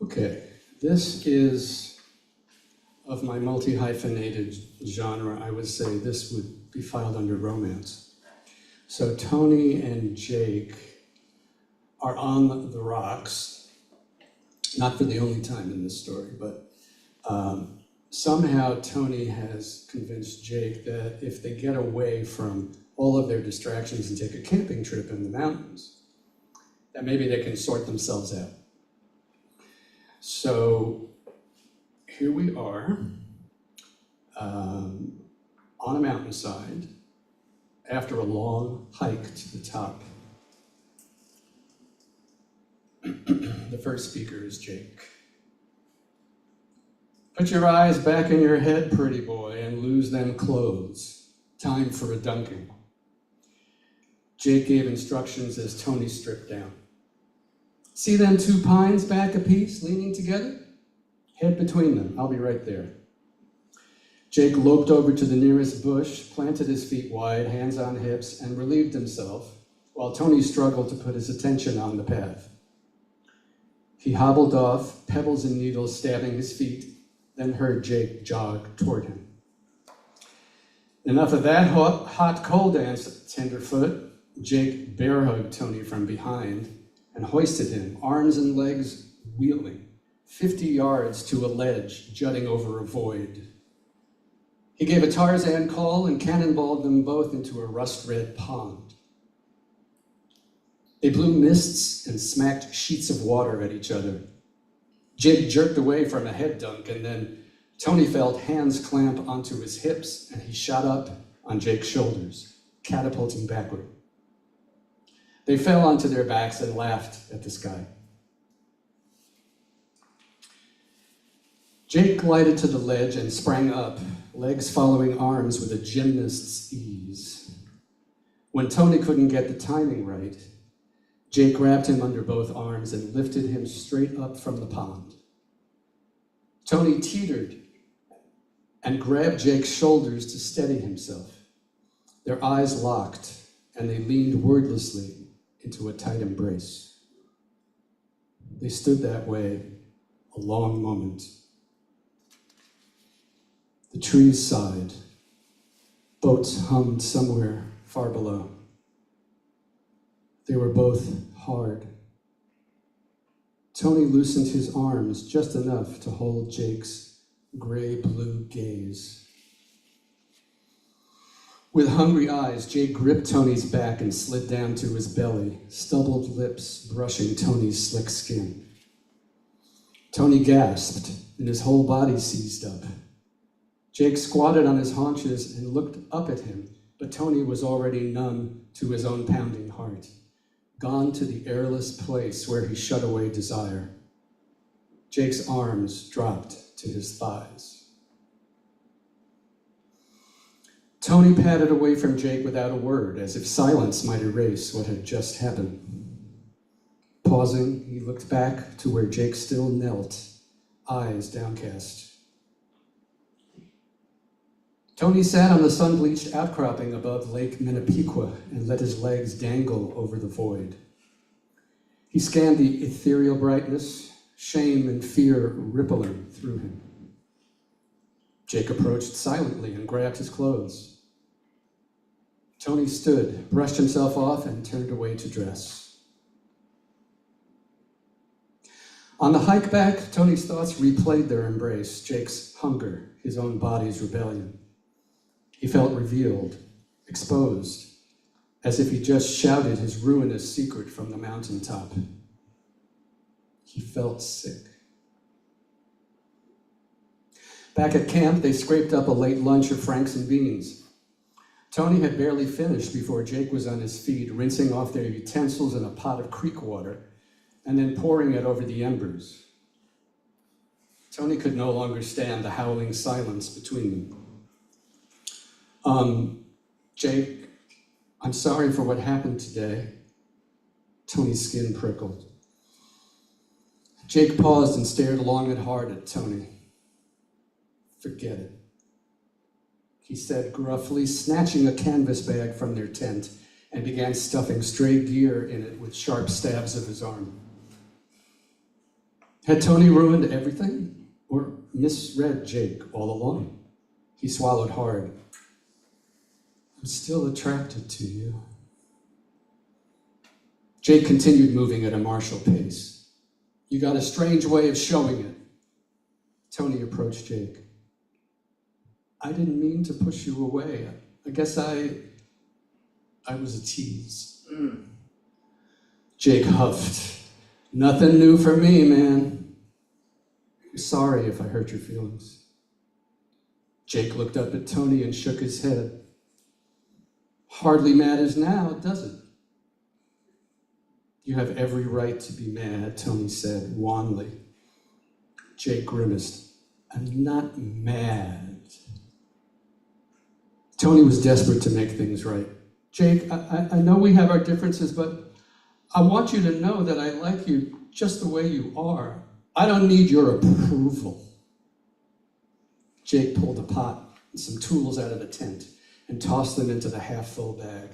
Okay, this is of my multi-hyphenated genre. I would say this would be filed under romance. So Tony and Jake are on the rocks, not for the only time in this story, but somehow Tony has convinced Jake that if they get away from all of their distractions and take a camping trip in the mountains, that maybe they can sort themselves out. So here we are on a mountainside after a long hike to the top. The first speaker is Jake. Put your eyes back in your head, pretty boy, and lose them clothes. Time for a dunking. Jake gave instructions as Tony stripped down. See them two pines back a piece, leaning together? Head between them, I'll be right there. Jake loped over to the nearest bush, planted his feet wide, hands on hips, and relieved himself, while Tony struggled to put his attention on the path. He hobbled off, pebbles and needles stabbing his feet, then heard Jake jog toward him. Enough of that hot coal dance, tenderfoot. Jake bear-hugged Tony from behind and hoisted him, arms and legs wheeling, 50 yards to a ledge jutting over a void. He gave a Tarzan call and cannonballed them both into a rust-red pond. They blew mists and smacked sheets of water at each other. Jake jerked away from a head dunk, and then Tony felt hands clamp onto his hips, and he shot up on Jake's shoulders, catapulting backward. They fell onto their backs and laughed at the sky. Jake glided to the ledge and sprang up, legs following arms with a gymnast's ease. When Tony couldn't get the timing right, Jake grabbed him under both arms and lifted him straight up from the pond. Tony teetered and grabbed Jake's shoulders to steady himself. Their eyes locked, and they leaned wordlessly into a tight embrace. They stood that way a long moment. The trees sighed. Boats hummed somewhere far below. They were both hard. Tony loosened his arms just enough to hold Jake's gray-blue gaze. With hungry eyes, Jake gripped Tony's back and slid down to his belly, stubbled lips brushing Tony's slick skin. Tony gasped, and his whole body seized up. Jake squatted on his haunches and looked up at him, but Tony was already numb to his own pounding heart, gone to the airless place where he shut away desire. Jake's arms dropped to his thighs. Tony padded away from Jake without a word, as if silence might erase what had just happened. Pausing, he looked back to where Jake still knelt, eyes downcast. Tony sat on the sun-bleached outcropping above Lake Minnepequa and let his legs dangle over the void. He scanned the ethereal brightness, shame and fear rippling through him. Jake approached silently and grabbed his clothes. Tony stood, brushed himself off, and turned away to dress. On the hike back, Tony's thoughts replayed their embrace, Jake's hunger, his own body's rebellion. He felt revealed, exposed, as if he just shouted his ruinous secret from the mountaintop. He felt sick. Back at camp, they scraped up a late lunch of Franks and beans. Tony had barely finished before Jake was on his feet, rinsing off their utensils in a pot of creek water, and then pouring it over the embers. Tony could no longer stand the howling silence between them. Jake, I'm sorry for what happened today. Tony's skin prickled. Jake paused and stared long and hard at Tony. Forget it, he said gruffly, snatching a canvas bag from their tent and began stuffing stray gear in it with sharp stabs of his arm. Had Tony ruined everything or misread Jake all along? He swallowed hard. I'm still attracted to you. Jake continued moving at a martial pace. You got a strange way of showing it. Tony approached Jake. I didn't mean to push you away. I guess I was a tease. Jake huffed. Nothing new for me, man. I'm sorry if I hurt your feelings. Jake looked up at Tony and shook his head. Hardly matters now, does it? You have every right to be mad, Tony said wanly. Jake grimaced. I'm not mad. Tony was desperate to make things right. Jake, I know we have our differences, but I want you to know that I like you just the way you are. I don't need your approval. Jake pulled a pot and some tools out of the tent and tossed them into the half-full bag.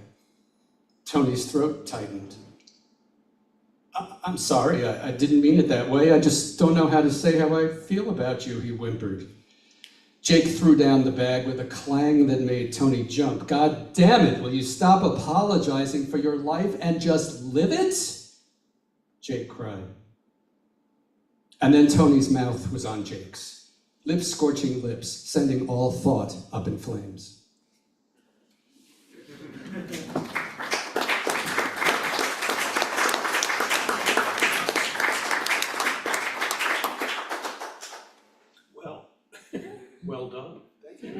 Tony's throat tightened. I'm sorry, I didn't mean it that way. I just don't know how to say how I feel about you, he whimpered. Jake threw down the bag with a clang that made Tony jump. God damn it, will you stop apologizing for your life and just live it? Jake cried. And then Tony's mouth was on Jake's. Lip-scorching lips, sending all thought up in flames.
Well done. Thank you.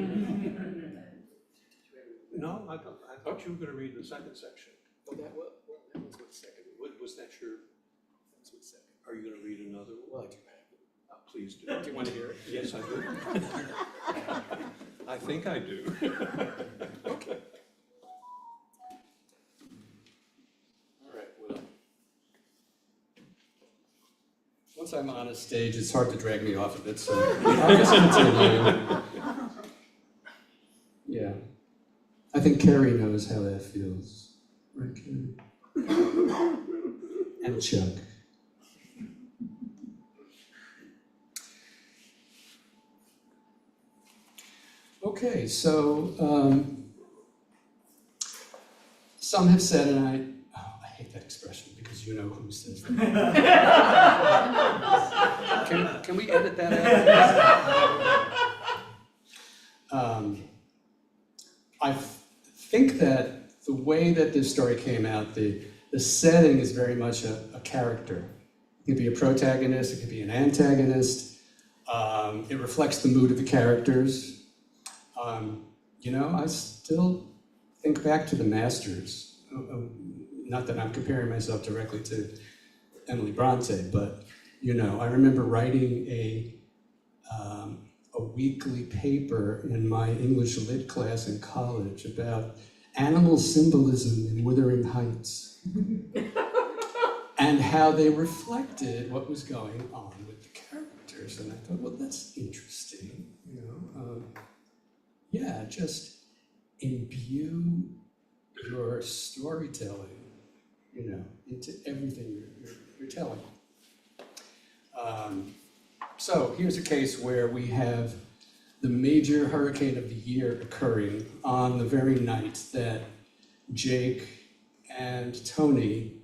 No, I thought you were going to read the second section.
Oh, that was what second?
Was that your?
That's what second.
Are you going to read another one?
Well, I do have it.
please do.
Do you want to hear it?
Yes, I do. I think I do.
Okay. All right, well. Once I'm on a stage, it's hard to drag me off of it, so I'll just continue. Yeah. I think Carrie knows how that feels. Right, Carrie? And Chuck. Okay, so some have said, and I hate that expression because you know who says that. Can we edit that out? I think that the way that this story came out, the setting is very much a character. It could be a protagonist, it could be an antagonist. It reflects the mood of the characters. I still think back to the Masters. Not that I'm comparing myself directly to Emily Bronte, but I remember writing a weekly paper in my English lit class in college about animal symbolism in Wuthering Heights and how they reflected what was going on with the characters. And I thought, well, that's interesting. Just imbue your storytelling, into everything you're telling. So here's a case where we have the major hurricane of the year occurring on the very night that Jake and Tony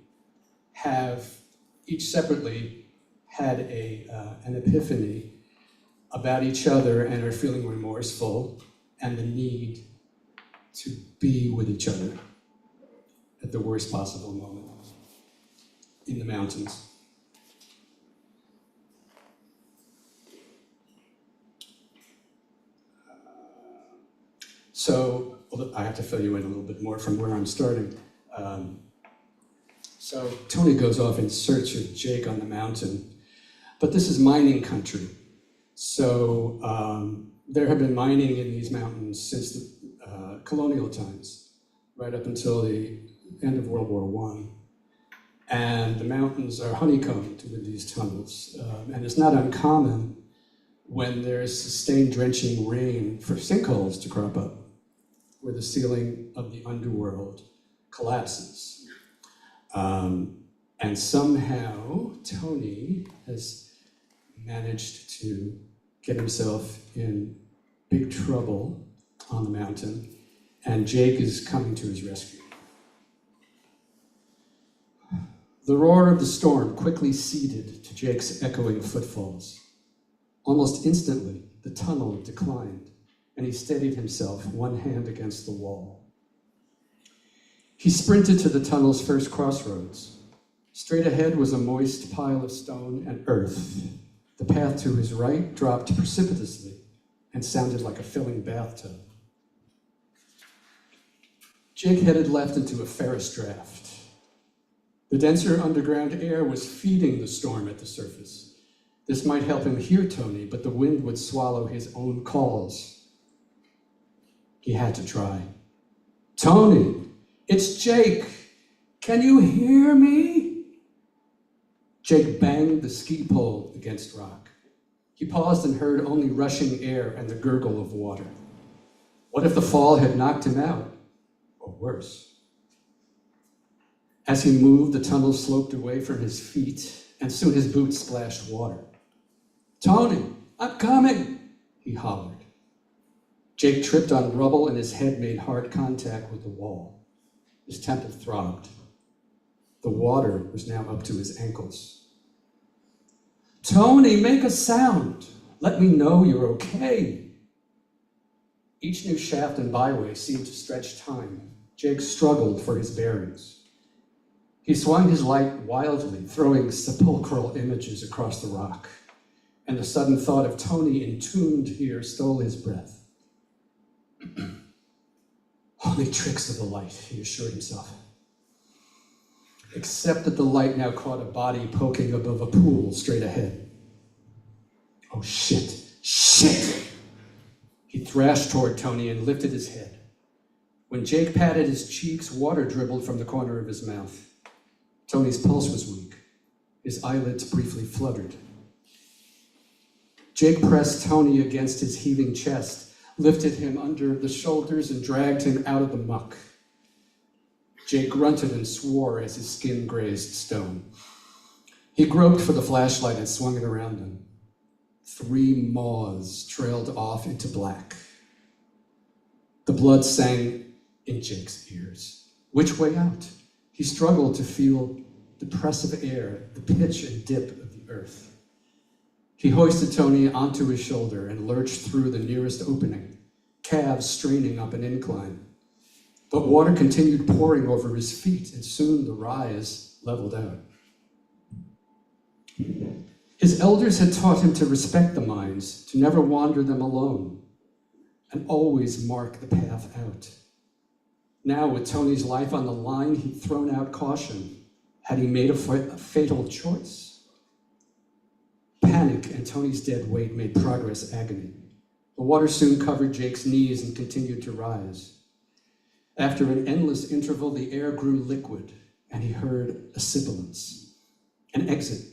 have each separately had an epiphany about each other and are feeling remorseful and the need to be with each other at the worst possible moment in the mountains. So I have to fill you in a little bit more from where I'm starting. So Tony goes off in search of Jake on the mountain, but this is mining country. So there have been mining in these mountains since the colonial times, right up until the end of World War I. And the mountains are honeycombed with these tunnels. And it's not uncommon when there's sustained drenching rain for sinkholes to crop up, where the ceiling of the underworld collapses. And somehow Tony has managed to get himself in big trouble on the mountain, and Jake is coming to his rescue. The roar of the storm quickly ceded to Jake's echoing footfalls. Almost instantly, the tunnel declined, and he steadied himself, one hand against the wall. He sprinted to the tunnel's first crossroads. Straight ahead was a moist pile of stone and earth. The path to his right dropped precipitously and sounded like a filling bathtub. Jake headed left into a Ferris draft. The denser underground air was feeding the storm at the surface. This might help him hear Tony, but the wind would swallow his own calls. He had to try. Tony, it's Jake. Can you hear me? Jake banged the ski pole against rock. He paused and heard only rushing air and the gurgle of water. What if the fall had knocked him out? Or worse. As he moved, the tunnel sloped away from his feet, and soon his boots splashed water. Tony, I'm coming, he hollered. Jake tripped on rubble and his head made hard contact with the wall. His temple throbbed. The water was now up to his ankles. Tony, make a sound. Let me know you're okay. Each new shaft and byway seemed to stretch time. Jake struggled for his bearings. He swung his light wildly, throwing sepulchral images across the rock, and the sudden thought of Tony entombed here stole his breath. Only tricks of the light, he assured himself. Except that the light now caught a body poking above a pool straight ahead. Oh, shit, shit! He thrashed toward Tony and lifted his head. When Jake patted his cheeks, water dribbled from the corner of his mouth. Tony's pulse was weak. His eyelids briefly fluttered. Jake pressed Tony against his heaving chest, lifted him under the shoulders, and dragged him out of the muck. Jake grunted and swore as his skin grazed stone. He groped for the flashlight and swung it around him. 3 maws trailed off into black. The blood sang in Jake's ears. Which way out? He struggled to feel the press of air, the pitch and dip of the earth. He hoisted Tony onto his shoulder and lurched through the nearest opening, calves straining up an incline. But water continued pouring over his feet, and soon the rise leveled out. His elders had taught him to respect the mines, to never wander them alone, and always mark the path out. Now, with Tony's life on the line, he'd thrown out caution. Had he made a fatal choice? Panic and Tony's dead weight made progress agony. The water soon covered Jake's knees and continued to rise. After an endless interval, the air grew liquid, and he heard a sibilance, an exit.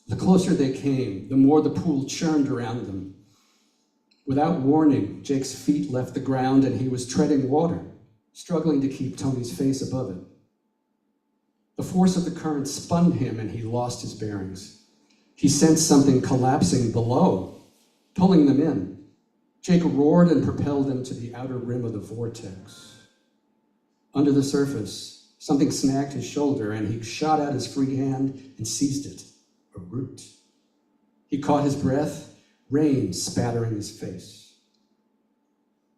The closer they came, the more the pool churned around them. Without warning, Jake's feet left the ground, and he was treading water, struggling to keep Tony's face above it. The force of the current spun him, and he lost his bearings. He sensed something collapsing below, pulling them in. Jake roared and propelled them to the outer rim of the vortex. Under the surface, something snagged his shoulder, and he shot out his free hand and seized it, a root. He caught his breath, rain spattering his face.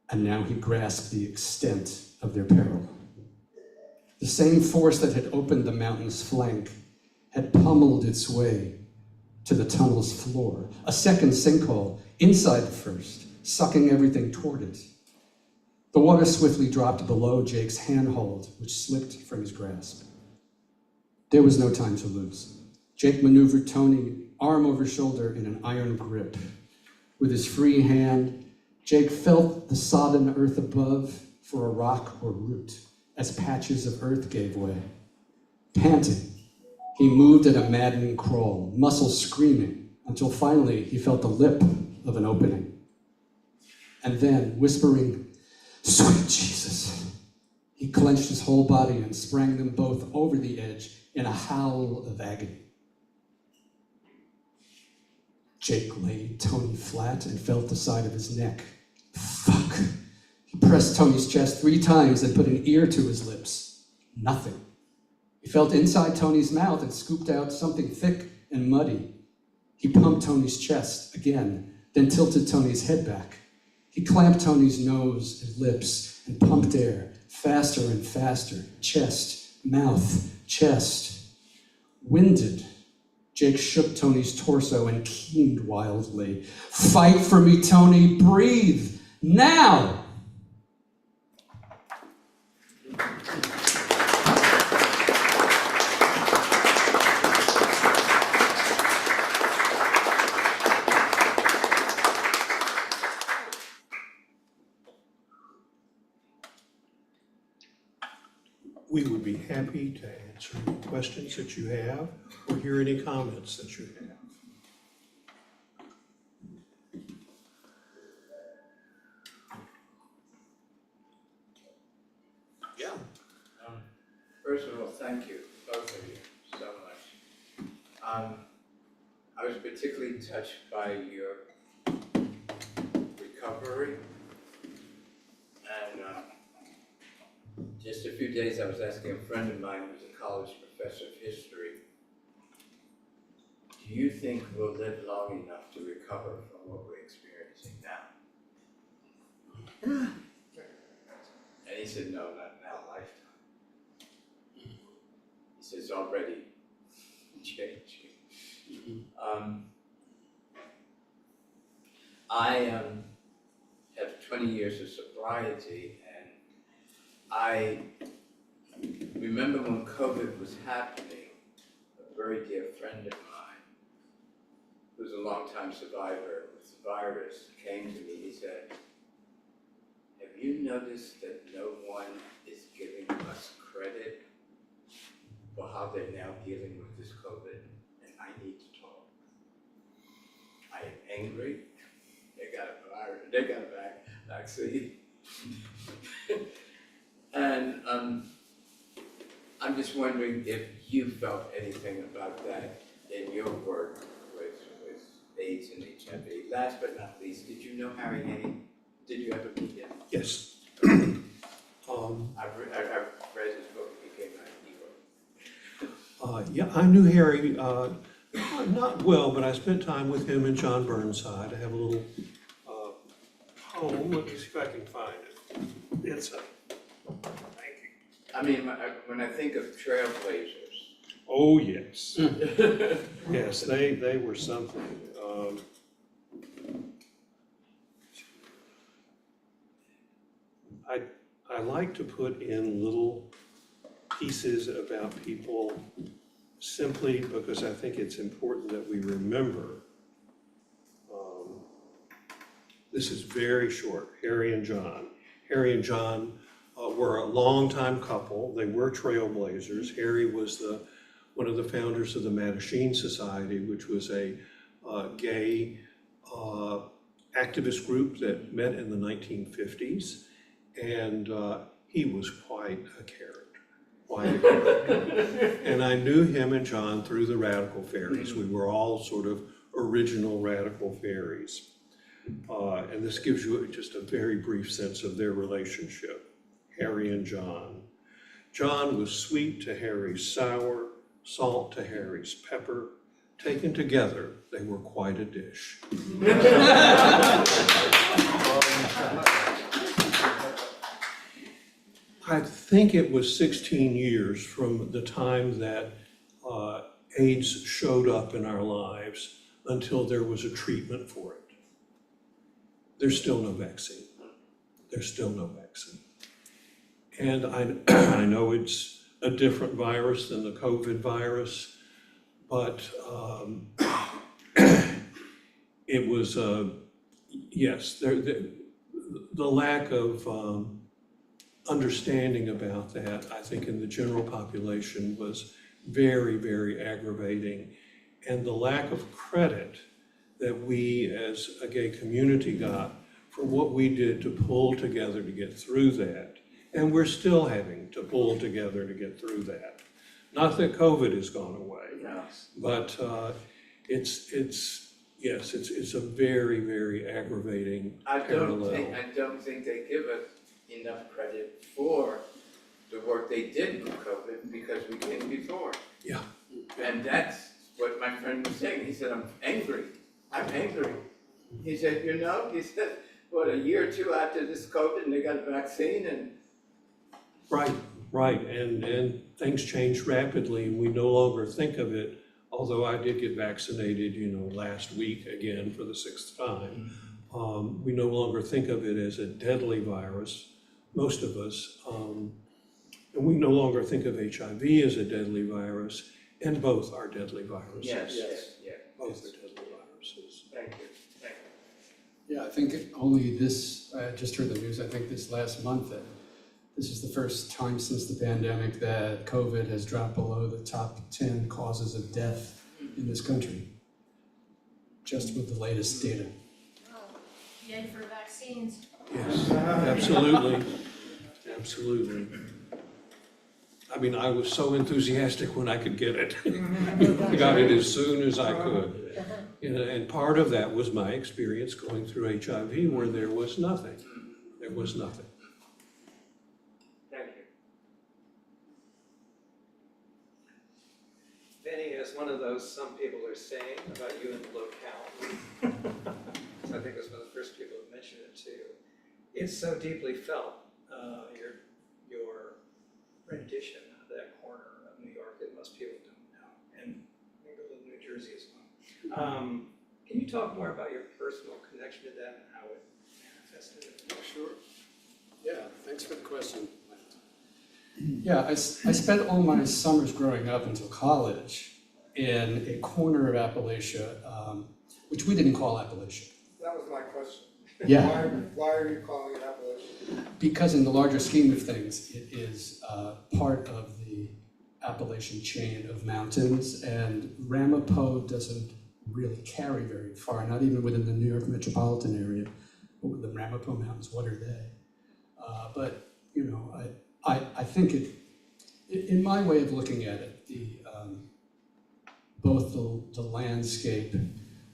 And now he grasped the extent of their peril. The same force that had opened the mountain's flank had pummeled its way to the tunnel's floor. A second sinkhole inside the first, sucking everything toward it. The water swiftly dropped below Jake's handhold, which slipped from his grasp. There was no time to lose. Jake maneuvered Tony arm over shoulder in an iron grip. With his free hand, Jake felt the sodden earth above for a rock or root as patches of earth gave way. Panting, he moved at a maddening crawl, muscles screaming, until finally he felt the lip of an opening. And then, whispering, "Sweet Jesus," he clenched his whole body and sprang them both over the edge in a howl of agony. Jake laid Tony flat and felt the side of his neck. Fuck. He pressed Tony's chest 3 times and put an ear to his lips. Nothing. He felt inside Tony's mouth and scooped out something thick and muddy. He pumped Tony's chest again, then tilted Tony's head back. He clamped Tony's nose and lips and pumped air, faster and faster, chest, mouth, chest. Winded, Jake shook Tony's torso and keened wildly. "Fight for me, Tony, breathe, now!"
We would be happy to answer any questions that you have or hear any comments that you have. Yeah.
First of all, thank you, both of you, so much. I was particularly touched by your recovery. And just a few days, I was asking a friend of mine who's a college professor of history, do you think we'll live long enough to recover from what we're experiencing now? And he said, no, not in our lifetime. He says, already changing. I have 20 years of sobriety, and I remember when COVID was happening, a very dear friend of mine who's a longtime survivor with the virus, came to me, he said, have you noticed that no one is giving us credit for how they're now dealing with this COVID? And I need to talk. I am angry. They got a virus, they got a vaccine. And I'm just wondering if you felt anything about that in your work with AIDS and HIV. Last but not least, did you know Harry Haney? Did you ever meet him?
Yes.
I've read his book, he became my hero.
Yeah, I knew Harry, not well, but I spent time with him and John Burnside. I have a little poem, let me see if I can find it. It's thank you.
I mean, when I think of trailblazers.
Oh, yes. Yes, they were something. I like to put in little pieces about people simply because I think it's important that we remember. This is very short, Harry and John. Harry and John were a longtime couple. They were trailblazers. Harry was one of the founders of the Mattachine Society, which was a gay activist group that met in the 1950s. And he was quite a character, And I knew him and John through the Radical Fairies. We were all sort of original Radical Fairies. And this gives you just a very brief sense of their relationship, Harry and John. John was sweet to Harry's sour, salt to Harry's pepper. Taken together, they were quite a dish. I think it was 16 years from the time that AIDS showed up in our lives until there was a treatment for it. There's still no vaccine. There's still no vaccine. And I know it's a different virus than the COVID virus, but it was, yes, the lack of understanding about that, I think in the general population was very, very aggravating. And the lack of credit that we as a gay community got for what we did to pull together to get through that. And we're still having to pull together to get through that. Not that COVID has gone away,
No.
but it's a very, very aggravating parallel.
I don't think they give us enough credit for the work they did with COVID because we came before.
Yeah.
And that's what my friend was saying. He said, I'm angry. He said, what, a year or two after this COVID and they got a vaccine and.
Right, and things changed rapidly and we no longer think of it, although I did get vaccinated, last week again for the 6th time. We no longer think of it as a deadly virus, most of us. And we no longer think of HIV as a deadly virus, and both are deadly viruses.
Yes.
Both are deadly viruses.
Thank you.
Yeah, I think I just heard the news, I think this last month, that this is the first time since the pandemic that COVID has dropped below the top 10 causes of death in this country, just with the latest data.
Oh, yay for vaccines.
Yes, absolutely. I mean, I was so enthusiastic when I could get it. I got it as soon as I could. And part of that was my experience going through HIV where there was nothing. There was nothing.
Thank you.
Vinny is one of those some people are saying about you in the locale. So I think it was one of the first people who mentioned it too. It's so deeply felt, your rendition of that corner of New York that most people don't know, and maybe a little New Jersey as well. Can you talk more about your personal connection to that and how it manifested?
Sure. Yeah, thanks for the question. Yeah, I spent all my summers growing up until college in a corner of Appalachia which we didn't call Appalachia.
That was my question.
Yeah.
Why are you calling it Appalachia?
Because in the larger scheme of things, it is part of the Appalachian chain of mountains, and Ramapo doesn't really carry very far, not even within the New York metropolitan area. The Ramapo Mountains, what are they? But, you know, I think in my way of looking at it, both the landscape,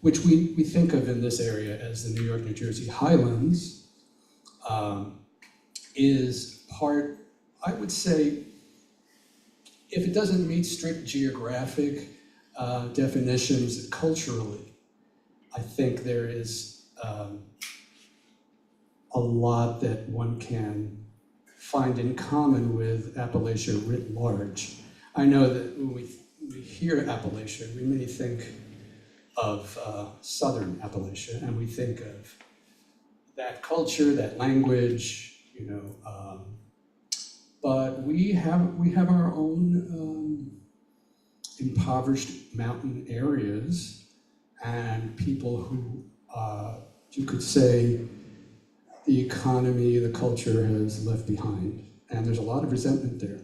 which we think of in this area as the New York, New Jersey Highlands, is part, I would say, if it doesn't meet strict geographic definitions culturally, I think there is a lot that one can find in common with Appalachia writ large. I know that when we hear Appalachia, we may think of Southern Appalachia, and we think of that culture, that language, you know, but we have our own impoverished mountain areas and people who you could say the economy, the culture has left behind, and there's a lot of resentment there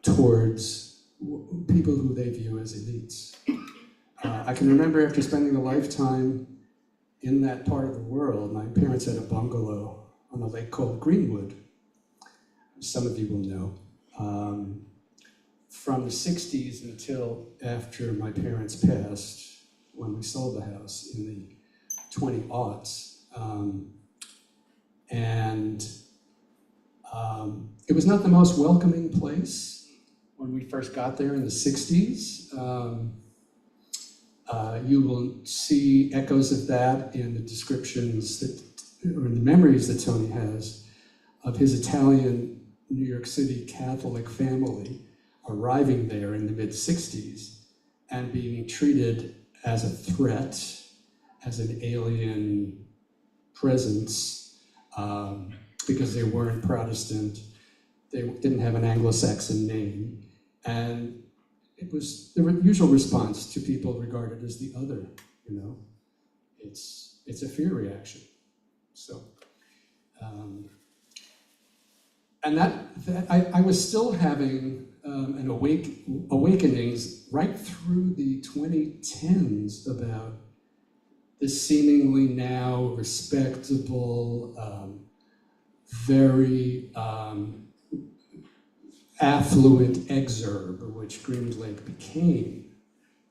towards people who they view as elites. I can remember after spending a lifetime in that part of the world, my parents had a bungalow on a lake called Greenwood. Some of you will know. From the 60s until after my parents passed, when we sold the house in the 20-aughts. It was not the most welcoming place when we first got there in the 60s. You will see echoes of that in the descriptions or in the memories that Tony has of his Italian New York City Catholic family arriving there in the mid-60s and being treated as a threat, as an alien presence, because they weren't Protestant, they didn't have an Anglo-Saxon name, and it was the usual response to people regarded as the other, you know. It's a fear reaction. So, and I was still having an awakenings right through the 2010s about this seemingly now respectable, very affluent exurb, which Green Lake became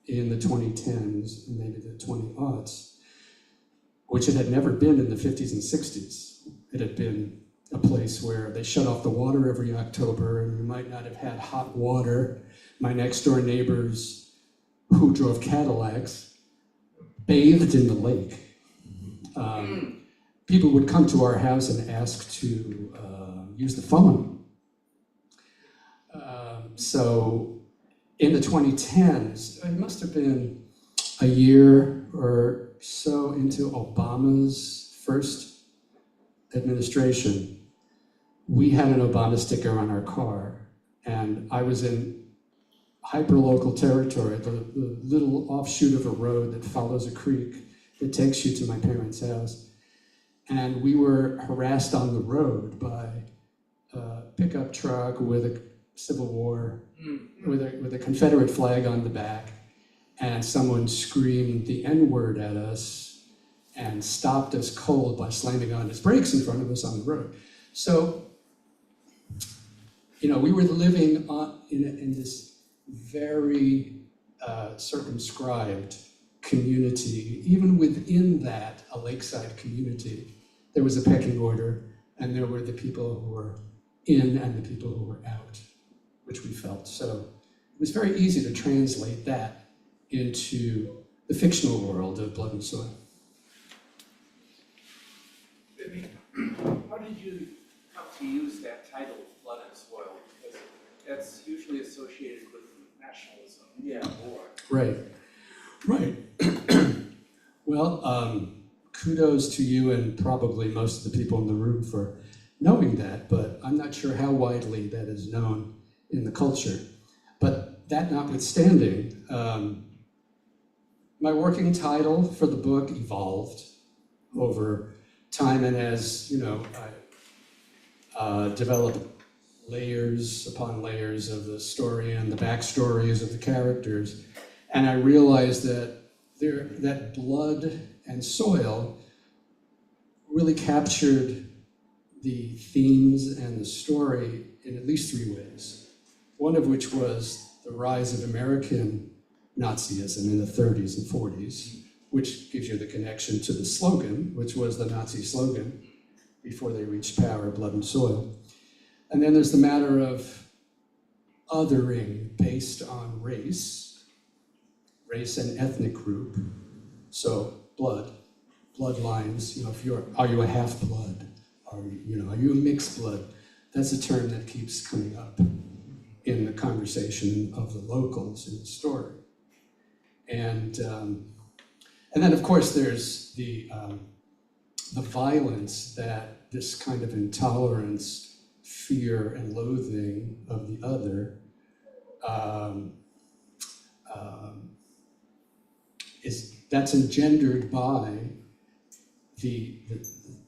in the 2010s and maybe the 20-aughts, which it had never been in the 50s and 60s. It had been a place where they shut off the water every October, and we might not have had hot water. My next door neighbors, who drove Cadillacs, bathed in the lake. People would come to our house and ask to use the phone. So in the 2010s, it must have been a year or so into Obama's first administration, we had an Obama sticker on our car, and I was in hyperlocal territory, the little offshoot of a road that follows a creek that takes you to my parents' house. And we were harassed on the road by a pickup truck with a Civil War, with a Confederate flag on the back, and someone screamed the N-word at us and stopped us cold by slamming on his brakes in front of us on the road. So, you know, we were living in this very circumscribed community. Even within that, a lakeside community, there was a pecking order, and there were the people who were in and the people who were out, which we felt. So it was very easy to translate that into the fictional world of Blood and Soil.
How did you come to use that title, Blood and Soil? Because that's usually associated with nationalism. Yeah. War.
Right. Well, kudos to you and probably most of the people in the room for knowing that, but I'm not sure how widely that is known in the culture. But that notwithstanding, My working title for the book evolved over time, and as you know, I developed layers upon layers of the story and the backstories of the characters, and I realized that blood and soil really captured the themes and the story in at least three ways. One of which was the rise of American Nazism in the 30s and 40s, which gives you the connection to the slogan, which was the Nazi slogan before they reached power, blood and soil. And then there's the matter of othering based on race and ethnic group. So bloodlines, are you a half-blood? Are you a mixed blood? That's a term that keeps coming up in the conversation of the locals in the story. And then of course there's the violence that this kind of intolerance, fear and loathing of the other that's engendered by the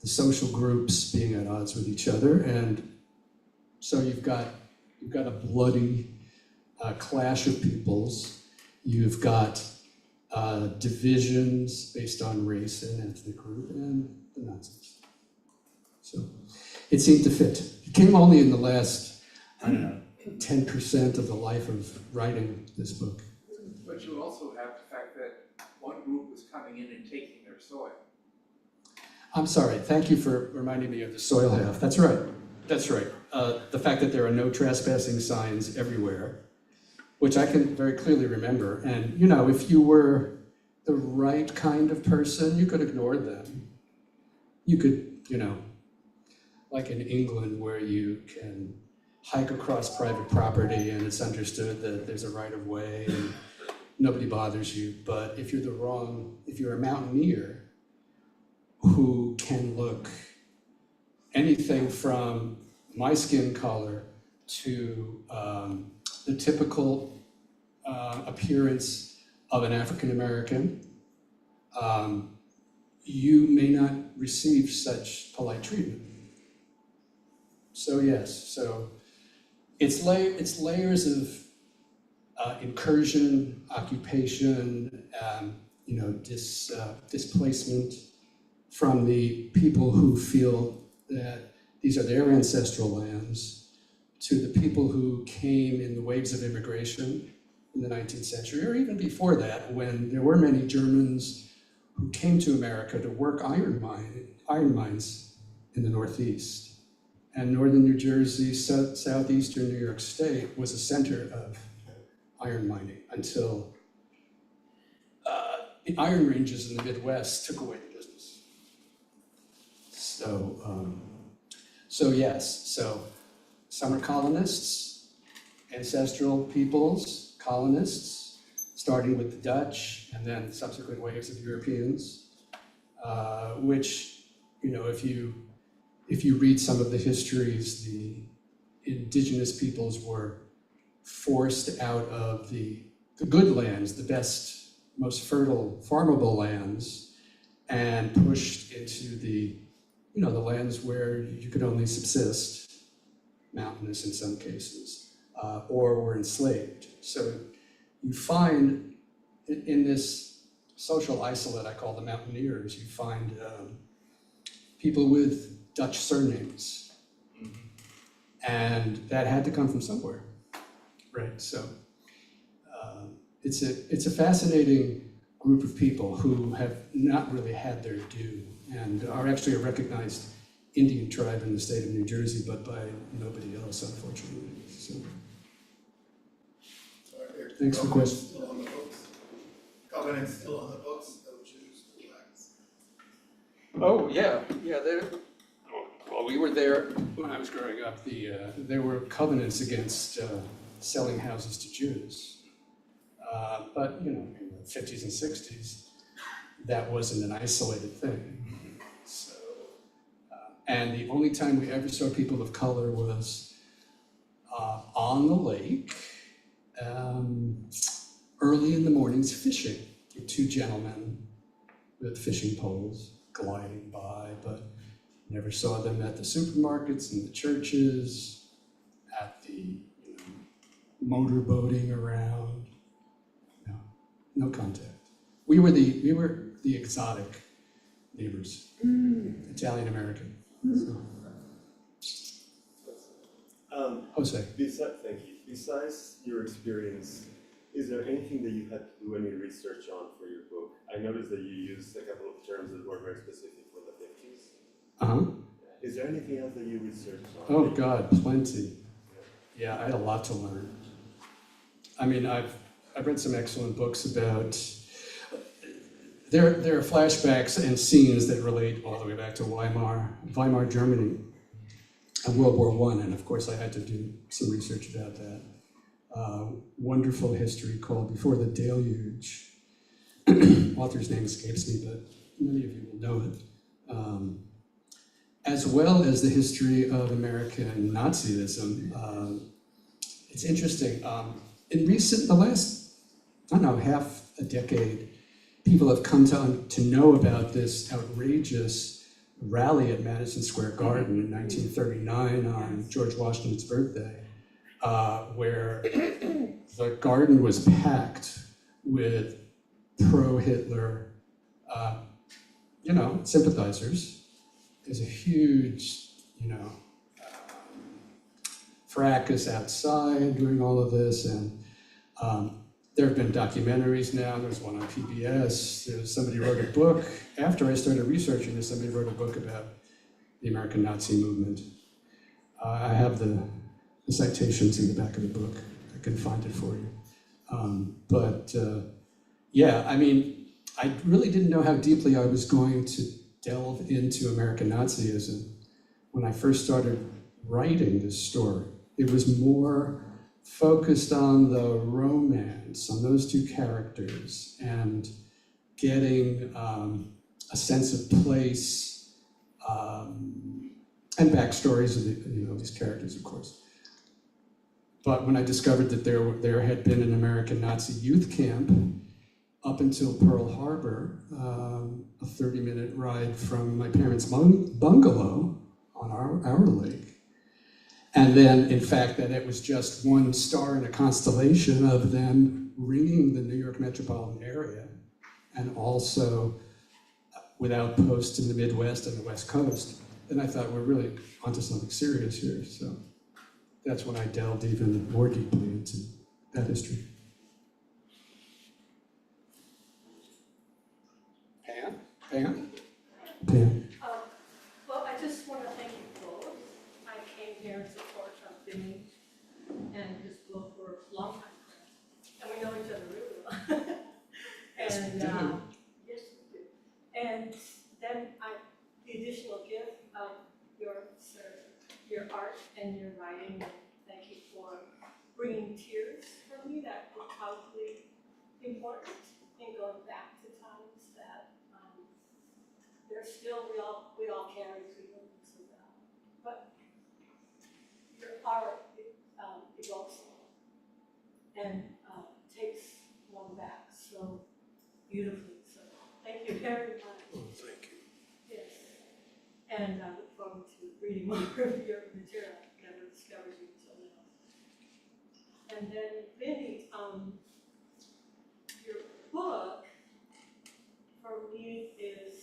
social groups being at odds with each other. And so you've got a bloody clash of peoples. You've got divisions based on race and ethnic group and the Nazis. So it seemed to fit. It came only in the last, 10% of the life of writing this book.
But you also have the fact that one group was coming in and taking their soil.
I'm sorry, thank you for reminding me of the soil half. That's right. The fact that there are no trespassing signs everywhere, which I can very clearly remember. And, if you were the right kind of person, you could ignore them. You could, like in England where you can hike across private property and it's understood that there's a right of way and nobody bothers you. But if you're a mountaineer who can look anything from my skin color to the typical appearance of an African American, you may not receive such polite treatment. So yes, it's layers of incursion, occupation, displacement from the people who feel that these are their ancestral lands, to the people who came in the waves of immigration in the 19th century, or even before that, when there were many Germans who came to America to work iron mines in the Northeast. And northern New Jersey, southeastern New York State was a center of iron mining until the iron ranges in the Midwest took away the business. So yes, some are colonists, ancestral peoples, colonists, starting with the Dutch and then subsequent waves of Europeans, which, if you read some of the histories, the indigenous peoples were forced out of the good lands, the best, most fertile, farmable lands, and pushed into the lands where you could only subsist, mountainous in some cases, or were enslaved. So you find in this social isolate I call the mountaineers, you find people with Dutch surnames. And that had to come from somewhere, right? So it's a fascinating group of people who have not really had their due and are actually a recognized Indian tribe in the state of New Jersey, but by nobody else, unfortunately. So, thanks for the question.
Still on the books. Covenant's still on the books, no Jews, no blacks.
Oh, yeah. Well, we were there when I was growing up. There were covenants against selling houses to Jews. But, in the 50s and 60s, that wasn't an isolated thing. So, and the only time we ever saw people of color was on the lake, early in the mornings fishing. two gentlemen with fishing poles gliding by, but never saw them at the supermarkets and the churches, at the motorboating around. No contact. We were the exotic neighbors, Italian American. So. Jose.
Thank you. Besides your experience, is there anything that you had to do any research on for your book? I noticed that you used a couple of terms that were very specific for the 50s.
Uh-huh.
Is there anything else that you researched on?
Oh God, plenty. Yeah, I had a lot to learn. I mean, I've read some excellent books about. There are flashbacks and scenes that relate all the way back to Weimar Germany, and World War I, and of course I had to do some research about that. Wonderful history called Before the Deluge. Author's name escapes me, but many of you will know it. As well as the history of American Nazism. It's interesting. In the last, I don't know, half a decade, people have come to know about this outrageous rally at Madison Square Garden in 1939 on George Washington's birthday, where the garden was packed with pro-Hitler, sympathizers. There's a huge, fracas outside doing all of this, and there have been documentaries now. There's one on PBS. Somebody wrote a book. After I started researching this, somebody wrote a book about the American Nazi movement. I have the citations in the back of the book. I can find it for you. I really didn't know how deeply I was going to delve into American Nazism when I first started writing this story. It was more focused on the romance, on those two characters, and getting a sense of place and backstories of these characters, of course. But when I discovered that there had been an American Nazi youth camp up until Pearl Harbor, a 30-minute ride from my parents' bungalow on our lake. And then, in fact, that it was just one star in a constellation of them ringing the New York metropolitan area, and also with outposts in the Midwest and the West Coast. Then I thought, we're really onto something serious here. So that's when I delved even more deeply into that history. Pam?
Well, I just want to thank you both. I came here in support of Vinny and his book for a long time, and we know each other really well.
Yes, we
And
do.
yes, we do. And then the additional gift of your art and your writing. Thank you for bringing tears for me. That was probably important in going back to times that there's still, we all carry feelings of that. But your art evokes and takes one back so beautifully. So thank you very much.
Oh, thank you.
Yes. And I look forward to reading more of your material. I never discovered you until now. And then Vinny, your book for me is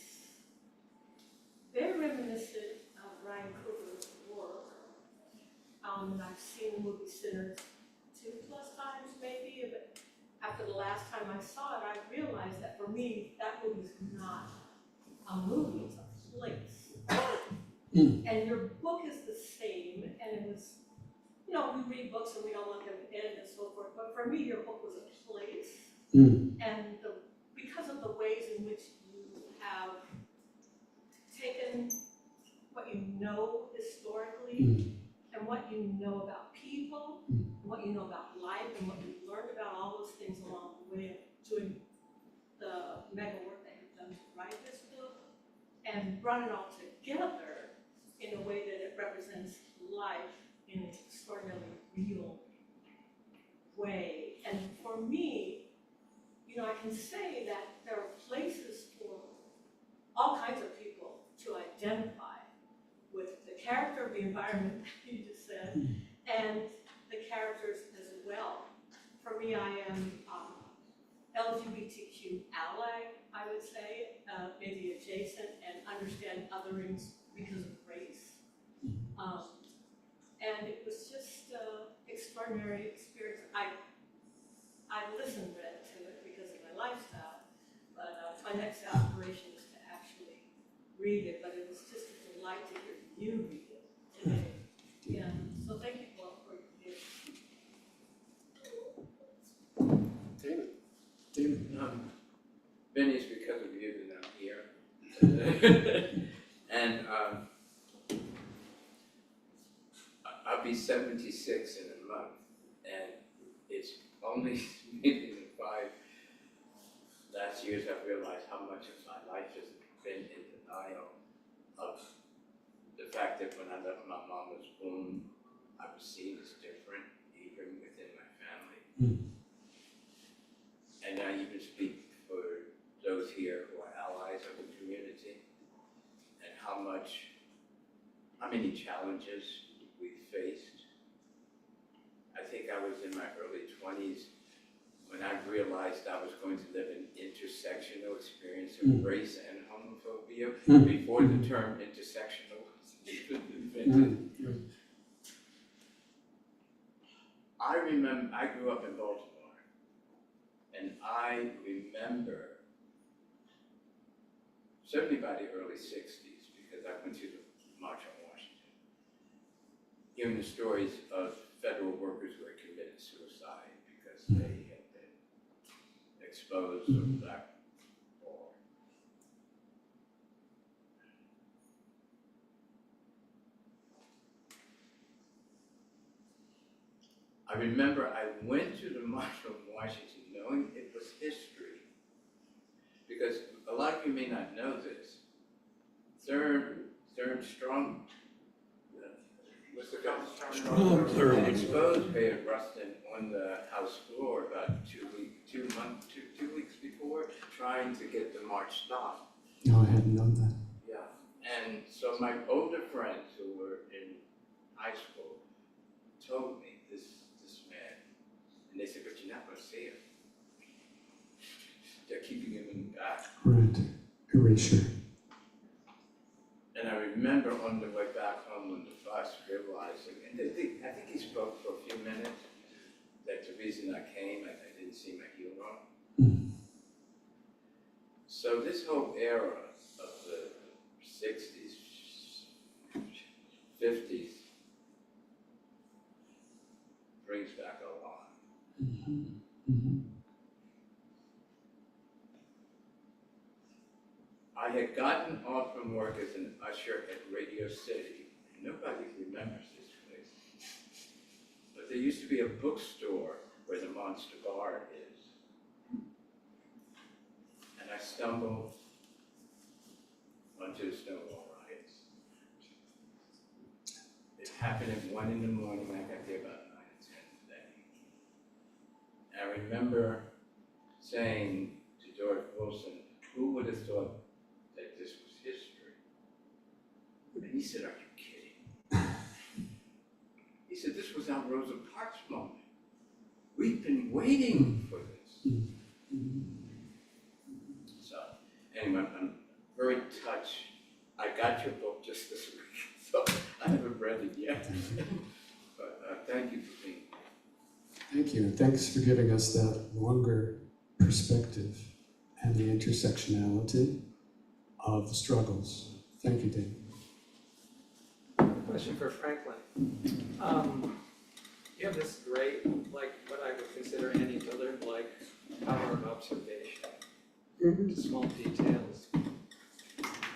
very reminiscent of Ryan Coogler's work. And I've seen the movie Sinners 2+ times maybe, but after the last time I saw it, I realized that for me, that movie's not a movie, it's a place. And your book is the same, and it was, we read books and we don't want them to end and so forth, but for me, your book was a place. And because of the ways in which you have taken what you know historically and what you know about people, and what you know about life, and what you learned about all those things along the way of doing the mega work that you've done to write this book, and brought it all together in a way that it represents life in an extraordinarily real way. And for me, I I can say that there are places for all kinds of people to identify with the character of the environment you just said, and the characters as well. For me, I am LGBTQ ally, I would say, maybe adjacent and understand otherings because of race. And it was just extraordinary experience. I listened read to it because of my lifestyle, but my next aspiration is to actually read it, but it was just a delight to hear you read it today. Yeah, so thank you all for your
Damon?
Benny, it's because of you that I'm here. And I'll be 76 in a month, and it's only maybe in the 5 last years I've realized how much of my life has been in denial of the fact that when I left my mama's womb, I was seen as different, even within my family. And I even speak for those here who are allies of the community, and how many challenges we faced. I think I was in my early 20s when I realized I was going to live an intersectional experience of race and homophobia before the term intersectional was even invented. I remember, I grew up in Baltimore, and I remember, certainly by the early 60s, because I went to the March on Washington, hearing the stories of federal workers who had committed suicide because they had been exposed to black war. I remember I went to the March on Washington knowing it was history, because a lot of you may not know this. Strong, what's the guy?
Strom Thurmond.
Exposed Bayard Rustin on the House floor about 2 weeks before, trying to get the march stopped.
No, I hadn't known that.
Yeah, and so my older friends who were in high school told me this man, and they said, but you're not going to see him. They're keeping him in the back.
Right, erasure.
And I remember on the way back home on the bus realizing, and I think he spoke for a few minutes, that the reason I came, I didn't see my hero. So this whole era of the 60s, 50s, brings back a lot. I had gotten off from work as an usher at Radio City. Nobody remembers this place. But there used to be a bookstore where the Monster Bar is. And I stumbled onto the Stonewall riots. It happened at 1 in the morning. I got there about 9 or 10 today. And I remember saying to George Wilson, who would have thought that this was history? And he said, are you kidding? He said, this was our Rosa Parks moment. We've been waiting for this. So, anyway, I'm very touched. I got your book just this week, so I haven't read it yet. But thank you for being here.
Thank you, and thanks for giving us that longer perspective and the intersectionality of the struggles. Thank you, Dave.
Question for Franklin. You have this great, like what I would consider Annie Dillard-like power of observation to small details.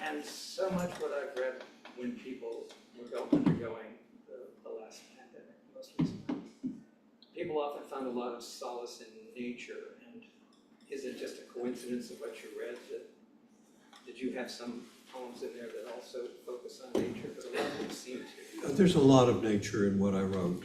And so much what I've read when people were undergoing the last pandemic, most recently, people often found a lot of solace in nature. And is it just a coincidence of what you read that did you have some poems in there that also focus on nature? But a lot of them seem to.
There's a lot of nature in what I wrote.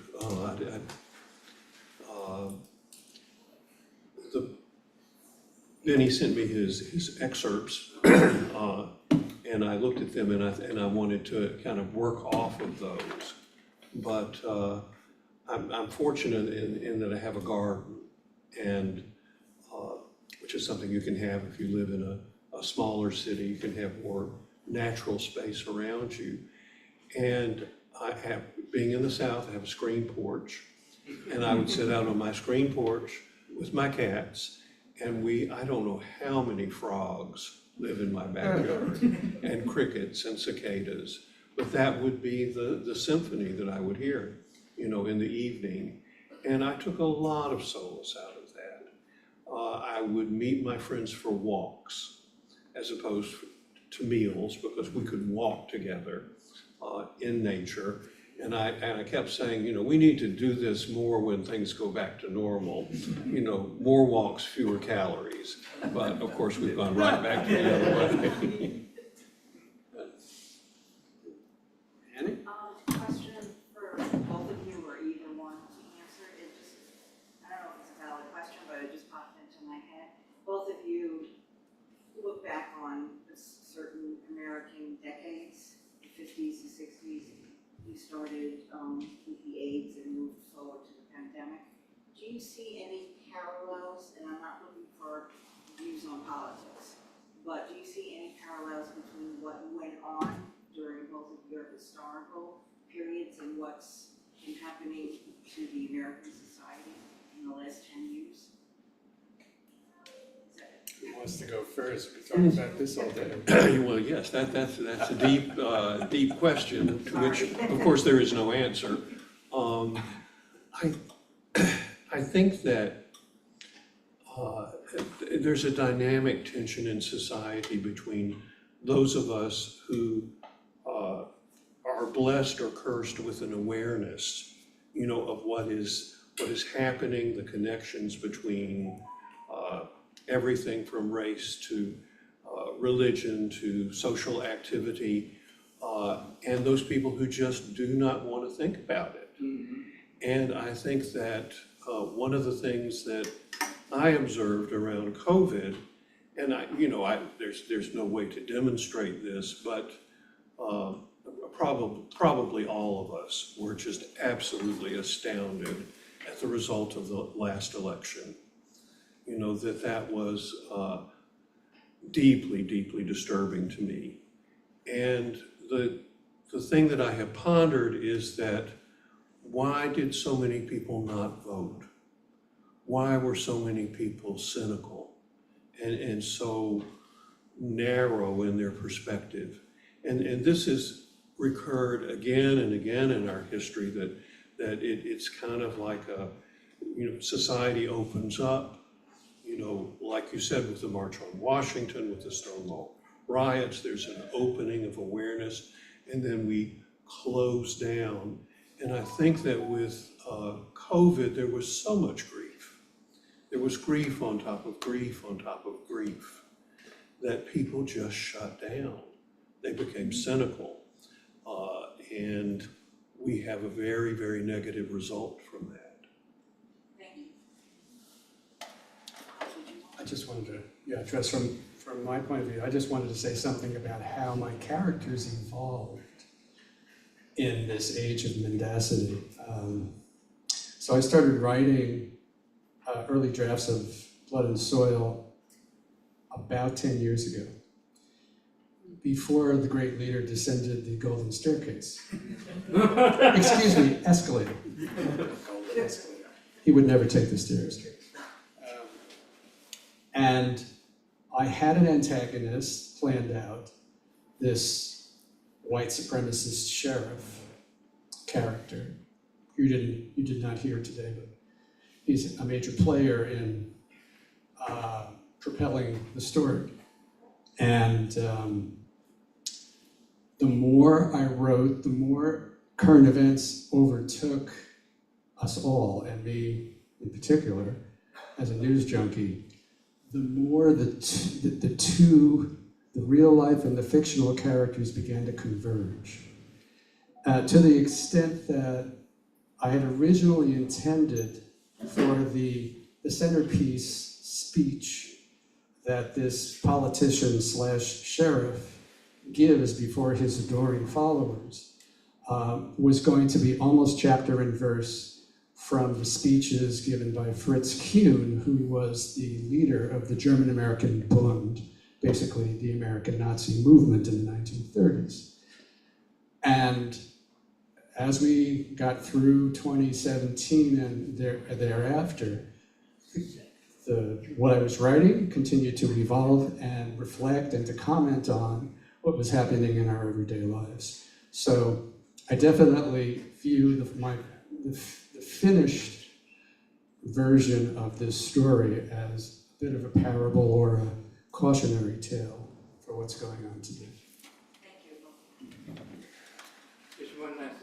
then he sent me his excerpts, and I looked at them and I wanted to kind of work off of those. But I'm fortunate in that I have a garden, and which is something you can have if you live in a smaller city. You can have more natural space around you. And I have, being in the South, I have a screen porch, and I would sit out on my screen porch with my cats, and I don't know how many frogs live in my backyard, and crickets and cicadas, but that would be the symphony that I would hear, in the evening. And I took a lot of solace out of that. I would meet my friends for walks as opposed to meals, because we could walk together in nature. And I kept saying, we need to do this more when things go back to normal. More walks, fewer calories. But of course, we've gone right back to the other way.
Annie?
Question for both of you, or either one to answer. I don't know if it's a valid question, but it just popped into my head. Both of you look back on certain American decades, the 50s, the 60s. You started with the AIDS and moved forward to the pandemic. Do you see any parallels, and I'm not looking for views on politics, but do you see any parallels between what went on during both of your historical periods and what's been happening to the American society in the last 10 years?
Who wants to go first? We can talk about this all day.
Well, yes, that's a deep, deep question to which, of course, there is no answer. I think that there's a dynamic tension in society between those of us who are blessed or cursed with an awareness, of what is happening, the connections between everything from race to religion to social activity, and those people who just do not want to think about it.
Mm-hmm.
And I think that one of the things that I observed around COVID, and there's no way to demonstrate this, but probably all of us were just absolutely astounded at the result of the last election. That was deeply, deeply disturbing to me. And the thing that I have pondered is that, why did so many people not vote? Why were so many people cynical and so narrow in their perspective? And this has recurred again and again in our history, that it's kind of like society opens up. Like you said, with the March on Washington, with the Stonewall riots, there's an opening of awareness, and then we close down. And I think that with COVID, there was so much grief. There was grief on top of grief on top of grief, that people just shut down. They became cynical. And we have a very, very negative result from that.
Thank you.
I just wanted to, address from my point of view, I just wanted to say something about how my characters evolved in this age of mendacity. So I started writing early drafts of Blood and Soil about 10 years ago, before the great leader descended the golden staircase. Excuse me, escalator. Golden escalator. He would never take the stairs. And I had an antagonist planned out, this white supremacist sheriff character. You did not hear today, but he's a major player in propelling the story. And the more I wrote, the more current events overtook us all, and me in particular, as a news junkie, the more the real life and the fictional characters began to converge. To the extent that I had originally intended for the centerpiece speech that this politician slash sheriff gives before his adoring followers was going to be almost chapter and verse from the speeches given by Fritz Kuhn, who was the leader of the German-American Bund, basically the American Nazi movement in the 1930s. And as we got through 2017 and thereafter, what I was writing continued to evolve and reflect and to comment on what was happening in our everyday lives. So I definitely view the finished version of this story as a bit of a parable or a cautionary tale for what's going on today.
Thank you.
Just one message.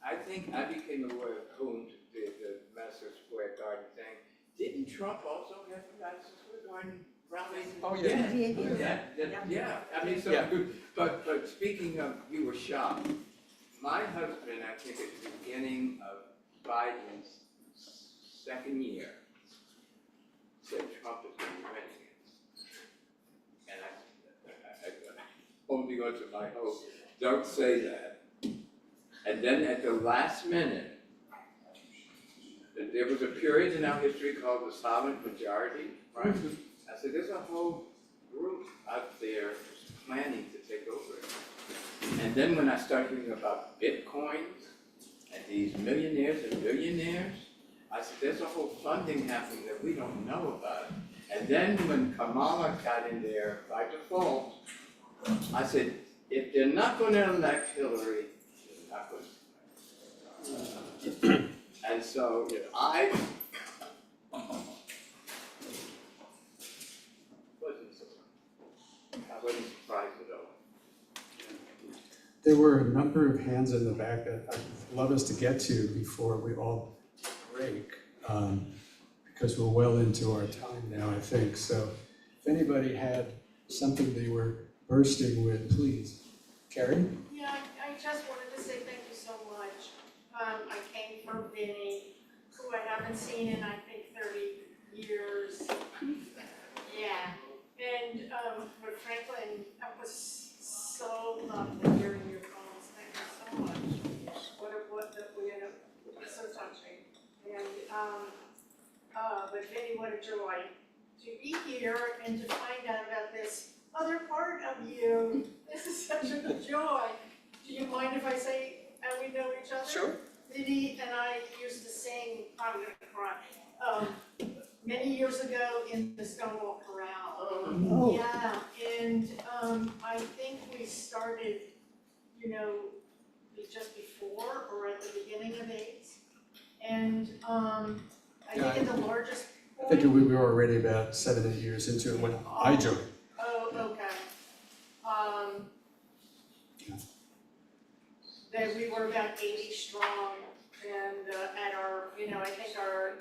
I think I became aware of Kuhn, the Madison Square Garden thing. Didn't Trump also have the Madison Square Garden rally?
Oh, yeah.
Yeah. I mean, so,
Yeah.
but speaking of, you were shocked. My husband, I think at the beginning of Biden's second year, said Trump is going to be winning it. And I holding on to my hope, don't say that. And then at the last minute, there was a period in our history called the silent majority, right? I said, there's a whole group out there planning to take over it. And then when I started hearing about Bitcoins and these millionaires and billionaires, I said, there's a whole funding happening that we don't know about. And then when Kamala got in there by default, I said, if they're not going to elect Hillary, they're not going to. And so I wasn't surprised at all.
There were a number of hands in the back that I'd love us to get to before we all break, because we're well into our time now, I think. So if anybody had something they were bursting with, please. Carrie?
Yeah, I just wanted to say thank you so much. I came from Vinny, who I haven't seen in, I think, 30 years. Yeah, and with Franklin, that was so lovely hearing your calls. Thank you so much. It's so touching. And, but Vinny, what a joy to be here and to find out about this other part of you. This is such a joy. Do you mind if I say how we know each other?
Sure.
Vinny and I used to sing, I'm gonna cry, many years ago in the Stonewall Corral.
Oh.
Yeah, and I think we started, just before or at the beginning of AIDS. And I think at the largest
I
point.
think we were already about 7 or 8 years into it when I joined.
Oh, okay. Then we were about 80 strong, and at our, I think our,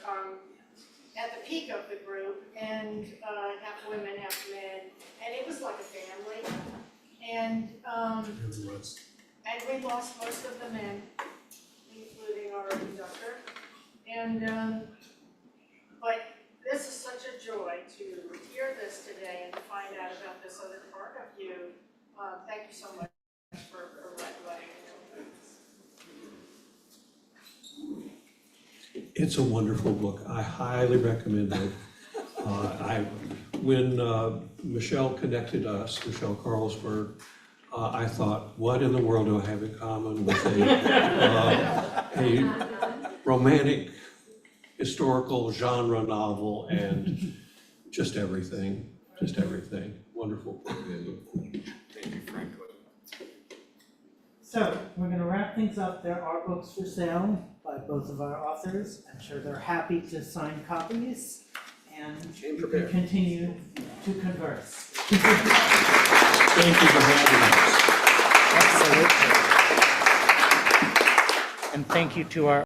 at the peak of the group, and half women, half men, and it was like a family. And
It really was.
and we lost most of the men, including our conductor. And but this is such a joy to hear this today and to find out about this other part of you. Thank you so much for letting me know.
It's a wonderful book. I highly recommend it. When Michelle connected us, Michelle Carlsberg, I thought, what in the world do I have in common with a romantic historical genre novel and just everything. Wonderful book.
Thank you, Franklin.
So we're going to wrap things up. There are books for sale by both of our authors. I'm sure they're happy to sign copies, and
Came
we
prepared.
can continue to converse.
Thank you for having us.
Absolutely. And thank you to our